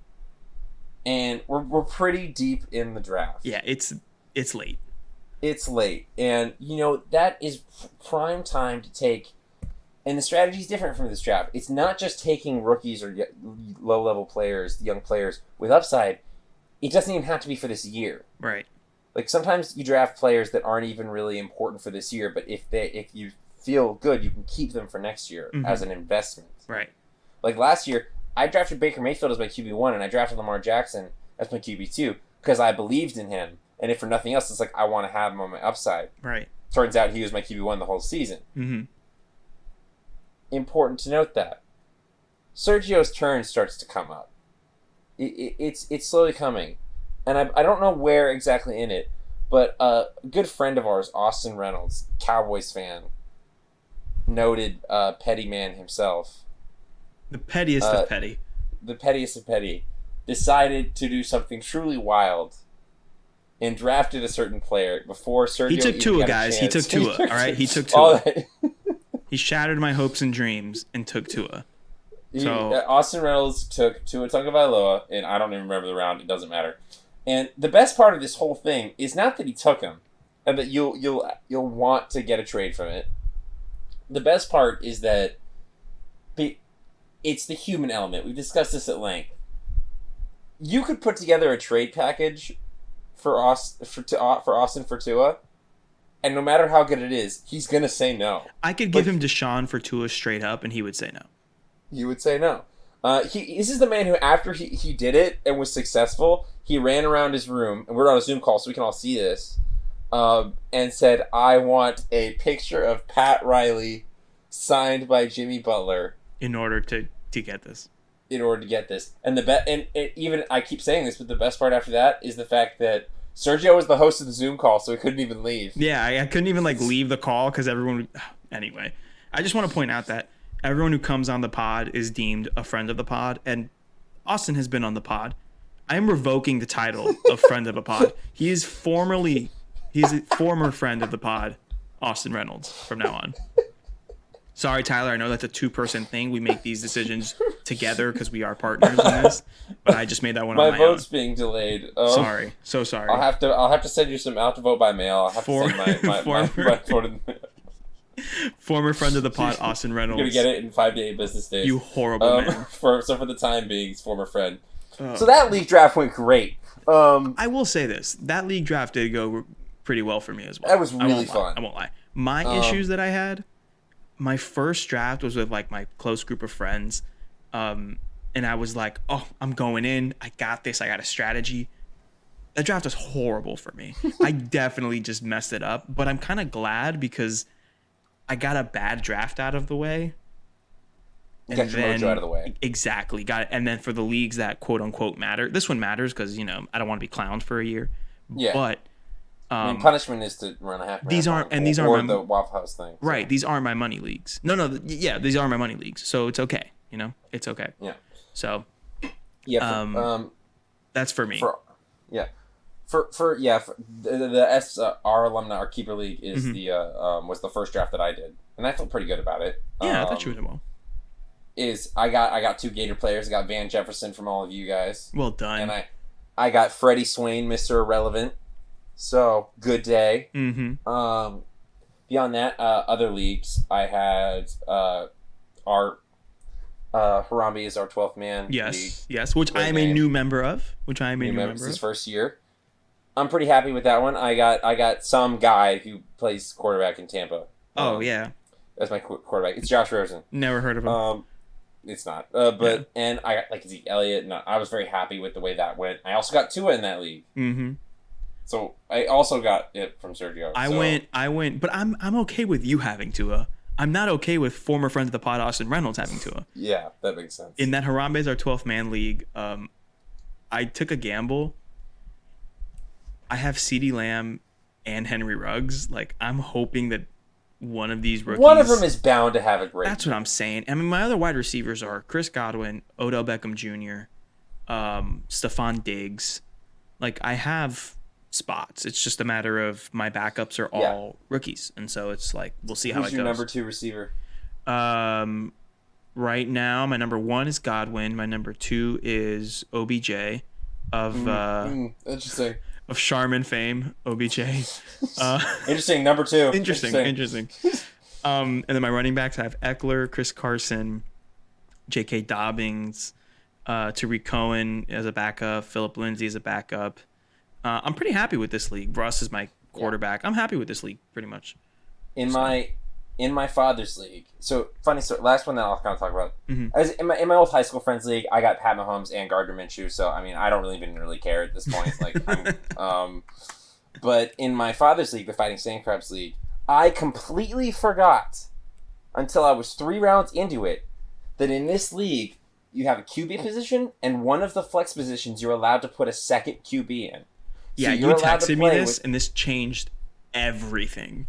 and we're pretty deep in the draft. Yeah, it's late. It's late, and that is prime time to take. And the strategy is different from this draft. It's not just taking rookies or low-level players, young players with upside. It doesn't even have to be for this year. Right. Like sometimes you draft players that aren't even really important for this year, but if you feel good, you can keep them for next year as an investment. Right. Like last year, I drafted Baker Mayfield as my QB1, and I drafted Lamar Jackson as my QB2 because I believed in him. And if for nothing else, it's like I want to have him on my upside. Right. Turns out he was my QB1 the whole season. Mm-hmm. Important to note that Sergio's turn starts to come up. It's slowly coming, and I don't know where exactly in it, but a good friend of ours, Austin Reynolds, Cowboys fan, noted petty man himself, the pettiest of petty, the pettiest of petty, decided to do something truly wild and drafted a certain player before Sergio. He took Tua, guys. He took Tua. All right, he took Tua. He shattered my hopes and dreams and took Tua. So Austin Reynolds took Tua Tagovailoa, and I don't even remember the round. It doesn't matter. And the best part of this whole thing is not that he took him, and that you'll want to get a trade from it. The best part is that it's the human element. We've discussed this at length. You could put together a trade package for Austin for Tua, and no matter how good it is, he's gonna say no. I could give him Deshaun for Tua straight up, and he would say no. He would say no. This is the man who, after he did it and was successful, he ran around his room, and we're on a Zoom call, so we can all see this, and said, "I want a picture of Pat Riley signed by Jimmy Butler in order to get this." In order to get this, and even I keep saying this, but the best part after that is the fact that Sergio was the host of the Zoom call, so he couldn't even leave. Yeah, I couldn't even leave the call because everyone would... Anyway, I just want to point out that everyone who comes on the pod is deemed a friend of the pod, and Austin has been on the pod. I am revoking the title of friend of a pod. He's a former friend of the pod, Austin Reynolds, from now on. Sorry, Tyler, I know that's a two-person thing. We make these decisions together because we are partners in this, but I just made that one on my own. My vote's being delayed. Sorry. So sorry. I'll have to send you some out to vote by mail. I'll have to send my vote in the mail. Former friend of the pod, Austin Reynolds. You're going to get it in 5 to 8 business days. You horrible man. For the time being, he's former friend. So that league draft went great. I will say this. That league draft did go pretty well for me as well. That was really fun. I won't lie. My issues that I had, my first draft was with my close group of friends. And I was like, oh, I'm going in. I got this. I got a strategy. That draft was horrible for me. I definitely just messed it up. But I'm kind of glad because I got a bad draft out of the way. You got your mojo out of the way. Exactly. Got it. And then for the leagues that quote unquote matter, this one matters because, I don't want to be clowned for a year. Yeah. But punishment is to run a half marathon. These aren't the Waffle House thing. Right. These aren't my money leagues. No. Yeah, these are my money leagues. So it's okay. It's okay. Yeah. So. Yeah. That's for me. For the SR alumni, our keeper league is was the first draft that I did, and I felt pretty good about it. Yeah, I thought you would well. I got 2 Gator players. I got Van Jefferson from all of you guys. Well done. And I got Freddie Swain, Mr. Irrelevant. So good day. Mm-hmm. Beyond that, other leagues I had our Harambe is our 12th man. Yes, which I am a new member of. It's his first year. I'm pretty happy with that one. I got some guy who plays quarterback in Tampa. Oh yeah, that's my quarterback. It's Josh Rosen. Never heard of him. It's not. And I got Zeke Elliott. And I was very happy with the way that went. I also got Tua in that league. Mm-hmm. So I also got it from Sergio. I went, but I'm okay with you having Tua. I'm not okay with former friend of the pod, Austin Reynolds, having Tua. Yeah, that makes sense. In that Harambe's our 12th man league, I took a gamble. I have CeeDee Lamb and Henry Ruggs. I'm hoping that one of these rookies... One of them is bound to have a great... That's what I'm saying. I mean, my other wide receivers are Chris Godwin, Odell Beckham Jr., Stephon Diggs. I have spots. It's just a matter of my backups are all rookies. And so it's we'll see how it goes. Who's your number 2 receiver? Right now, my number 1 is Godwin. My number 2 is OBJ of... interesting. Of Charmin fame, OBJ. Interesting, number 2. Interesting. And then my running backs, I have Eckler, Chris Carson, J.K. Dobbins, Tariq Cohen as a backup, Phillip Lindsay as a backup. I'm pretty happy with this league. Russ is my quarterback. I'm happy with this league, pretty much. In my in my father's league. So funny story. Last one that I'll kind of talk about. Mm-hmm. I was in my old high school friends league. I got Pat Mahomes and Gardner Minshew. So I mean, I don't even really care at this point. But in my father's league, the Fighting Sand Crabs league, I completely forgot until I was 3 rounds into it that in this league you have a QB position, and one of the flex positions you're allowed to put a second QB in. Yeah, you texted me this, and this changed everything.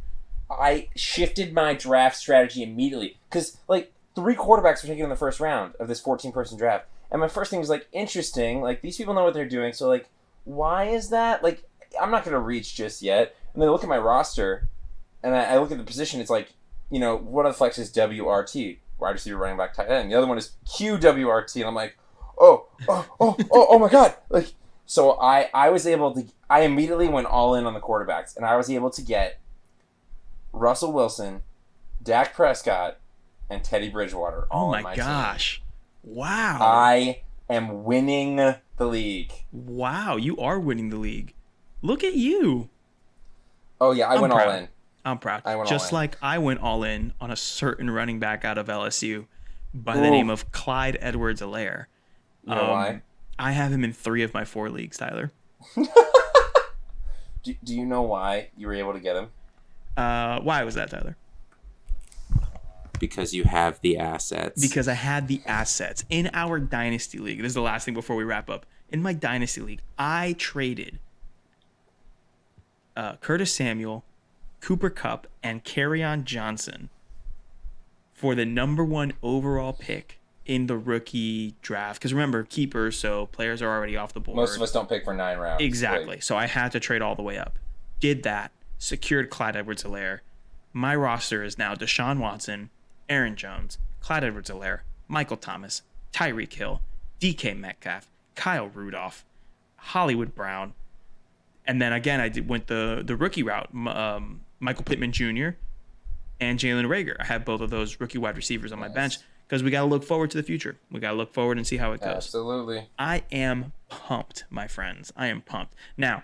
I shifted my draft strategy immediately because 3 quarterbacks were taken in the first round of this 14-person draft, and my first thing was interesting. These people know what they're doing, so why is that? I'm not gonna reach just yet. And then I look at my roster, and I look at the position. It's one of the flexes WRT, wide receiver, running back, tight end. The other one is QWRT, and I'm like, oh my god! So I was able to. I immediately went all in on the quarterbacks, and I was able to get Russell Wilson, Dak Prescott, and Teddy Bridgewater. Oh my gosh! Team. Wow! I am winning the league. Wow, you are winning the league. Look at you. Oh yeah, I went all in. I'm proud. Just like I went all in on a certain running back out of LSU by the name of Clyde Edwards-Helaire. You know why? I have him in 3 of my 4 leagues, Tyler. Do you know why you were able to get him? Why was that, Tyler? Because you have the assets. Because I had the assets. In our Dynasty League, this is the last thing before we wrap up. In my Dynasty League, I traded Curtis Samuel, Cooper Kupp, and Kerryon Johnson for the number 1 overall pick in the rookie draft. Because remember, keepers, so players are already off the board. Most of us don't pick for 9 rounds. Exactly. So I had to trade all the way up. Did that. Secured Clyde Edwards-Helaire. My roster is now Deshaun Watson, Aaron Jones, Clyde Edwards-Helaire, Michael Thomas, Tyreek Hill, DK Metcalf, Kyle Rudolph, Hollywood Brown, and then again I went the rookie route. Michael Pittman Jr. and Jalen Reagor. I have both of those rookie wide receivers on my bench because we got to look forward to the future. We got to look forward and see how it goes. Absolutely. I am pumped, my friends. I am pumped. Now,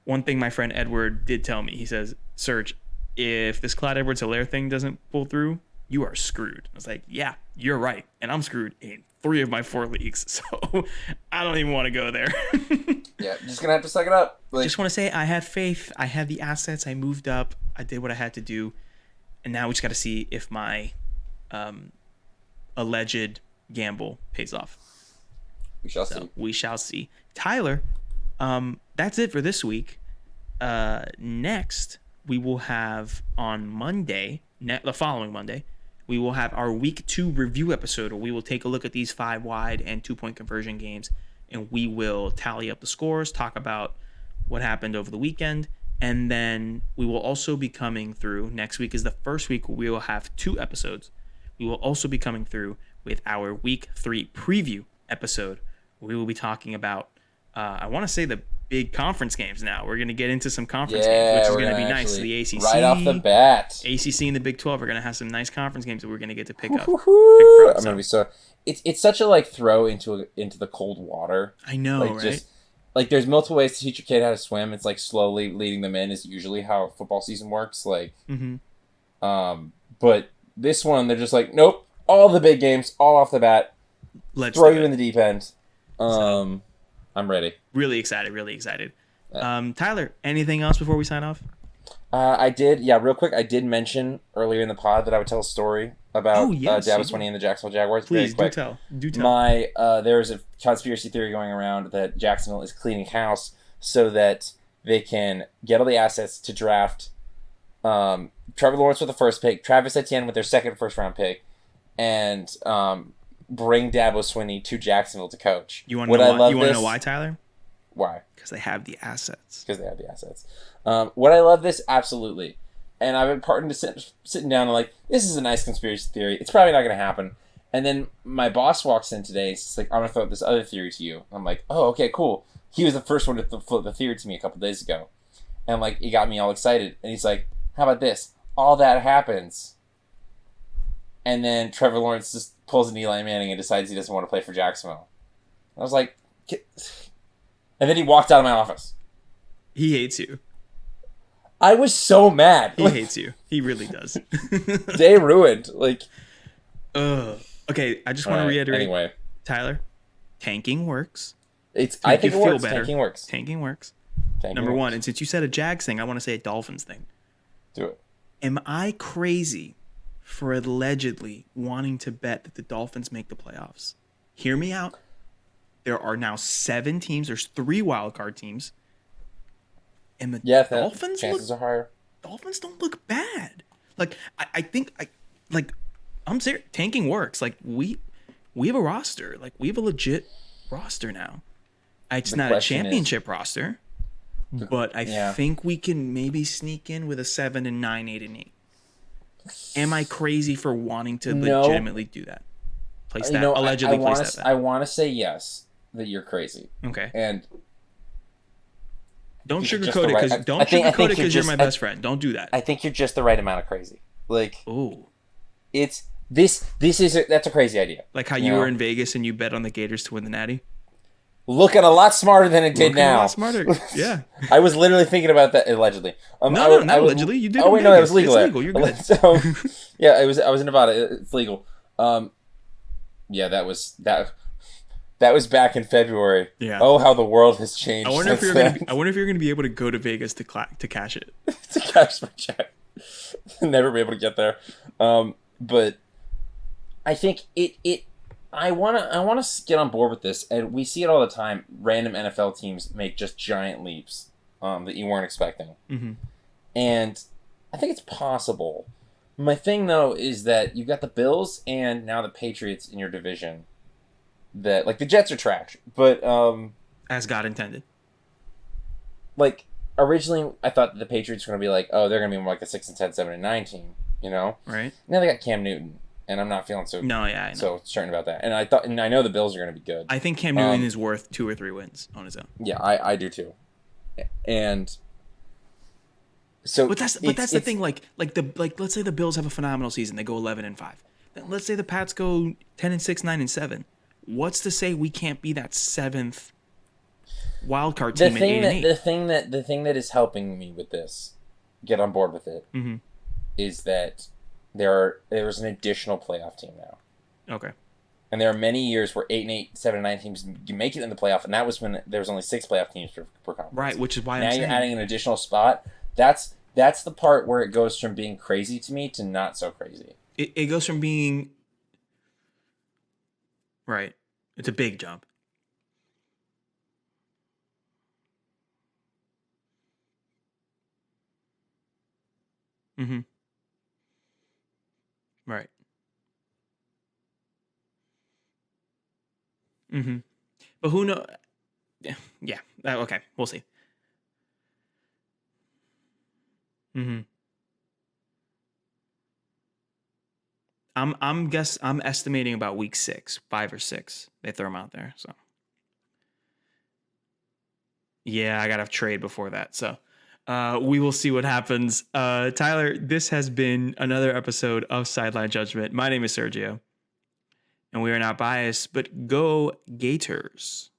one thing my friend Edward did tell me, he says, Serge, if this Clyde Edwards-Helaire thing doesn't pull through, you are screwed. I was like, yeah, you're right. And I'm screwed in 3 of my 4 leagues. So I don't even want to go there. Yeah, just going to have to suck it up. Just want to say I had faith. I had the assets. I moved up. I did what I had to do. And now we just got to see if my alleged gamble pays off. We shall see. We shall see. Tyler, that's it for this week. Next, we will have on Monday, the following Monday, we will have our week 2 review episode where we will take a look at these 5-wide and 2-point conversion games, and we will tally up the scores, talk about what happened over the weekend, and then we will also be coming through. Next week is the first week where we will have 2 episodes. We will also be coming through with our week 3 preview episode. We will be talking about, I want to say, the big conference games now. We're going to get into some conference games, which is going to be nice. The ACC. Right off the bat. ACC and the Big 12 are going to have some nice conference games that we're going to get to pick up. I'm going to be so... It's such a, throw into the cold water. I know, right? There's multiple ways to teach your kid how to swim. It's, slowly leading them in is usually how football season works. But this one, they're just nope, all the big games, all off the bat. Let's throw you in the deep end. I'm ready. Really excited. Tyler, anything else before we sign off? Real quick, I did mention earlier in the pod that I would tell a story about Davis winning in the Jacksonville Jaguars. Please, do tell. There's a conspiracy theory going around that Jacksonville is cleaning house so that they can get all the assets to draft Trevor Lawrence with the first pick, Travis Etienne with their second first-round pick, and bring Dabo Swinney to Jacksonville to coach. You want to know why, Tyler? Why? Because they have the assets. Would I love this? Absolutely. And I've been partnered to sitting down and this is a nice conspiracy theory. It's probably not going to happen. And then my boss walks in today. He's like, I'm going to throw out this other theory to you. I'm like, oh, okay, cool. He was the first one to float the theory to me a couple days ago. And he got me all excited. And he's like, how about this? All that happens. And then Trevor Lawrence just pulls an Eli Manning and decides he doesn't want to play for Jacksonville. I was like... And then he walked out of my office. He hates you. I was so mad. He hates you. He really does. Day ruined. Like, okay, I just want to reiterate. Anyway, Tyler, tanking works. I think it works. Tanking works. Tanking works. Tanking Number works. one, and since you said a Jags thing, I want to say a Dolphins thing. Do it. Am I crazy for allegedly wanting to bet that the Dolphins make the playoffs? Hear me out. There are now 7 teams. There's 3 wildcard teams. And the Dolphins chances are higher. Dolphins don't look bad. Like I think I'm serious. Tanking works. Like we have a roster. Like we have a legit roster now. It's not a championship roster, but I think we can maybe sneak in with a 7-9, 8-8. Am I crazy for wanting to legitimately do that? Place that allegedly. I want to say yes, that you're crazy. Okay. And don't sugarcoat it because you're my best friend. Don't do that. I think you're just the right amount of crazy. Like, ooh, it's this is that's a crazy idea. Like how you were in Vegas and you bet on the Gators to win the Natty. Looking a lot smarter than it did now. A lot smarter. Yeah. I was literally thinking about that allegedly. Not allegedly. You did. Oh wait, no, it was legal. It's legal. You're good. So, yeah, I was in Nevada. It's legal. Yeah, that was back in February. Yeah. Oh, how the world has changed. I wonder if you're gonna be able to go to Vegas to cash it. To cash my check. Never be able to get there. But I think I wanna get on board with this, and we see it all the time. Random NFL teams make just giant leaps that you weren't expecting. Mm-hmm. And I think it's possible. My thing though is that you've got the Bills and now the Patriots in your division. That, like, the Jets are trash, but as God intended. Like, originally I thought that the Patriots were gonna be like, oh, they're gonna be more like a 6-10, 7-9 team, you know? Right. Now they got Cam Newton, and I'm not feeling so I know. So certain about that. And I know the Bills are gonna be good. I think Cam Newton is worth 2 or 3 wins on his own. Yeah, I do too. And so, but that's the thing. Like let's say the Bills have a phenomenal season, they go 11-5. Then let's say the Pats go 10-6, 9-7. What's to say we can't be that 7th wildcard team at 8-8? The thing that is helping me with this, get on board with it, mm-hmm. is that there's an additional playoff team now. Okay. And there are many years where 8-8, 7-9 teams make it in the playoff, and that was when there was only 6 playoff teams per conference. Right, which is why now you're adding an additional spot. That's the part where it goes from being crazy to me to not so crazy. It goes from being right. It's a big jump. Mm-hmm. Right. Mm-hmm. But who knows? Yeah. Okay. We'll see. Mm-hmm. I'm estimating about week 6, 5 or 6. They throw them out there. So yeah, I gotta trade before that. So we will see what happens. Tyler, this has been another episode of Sideline Judgment. My name is Sergio, and we are not biased, but go Gators.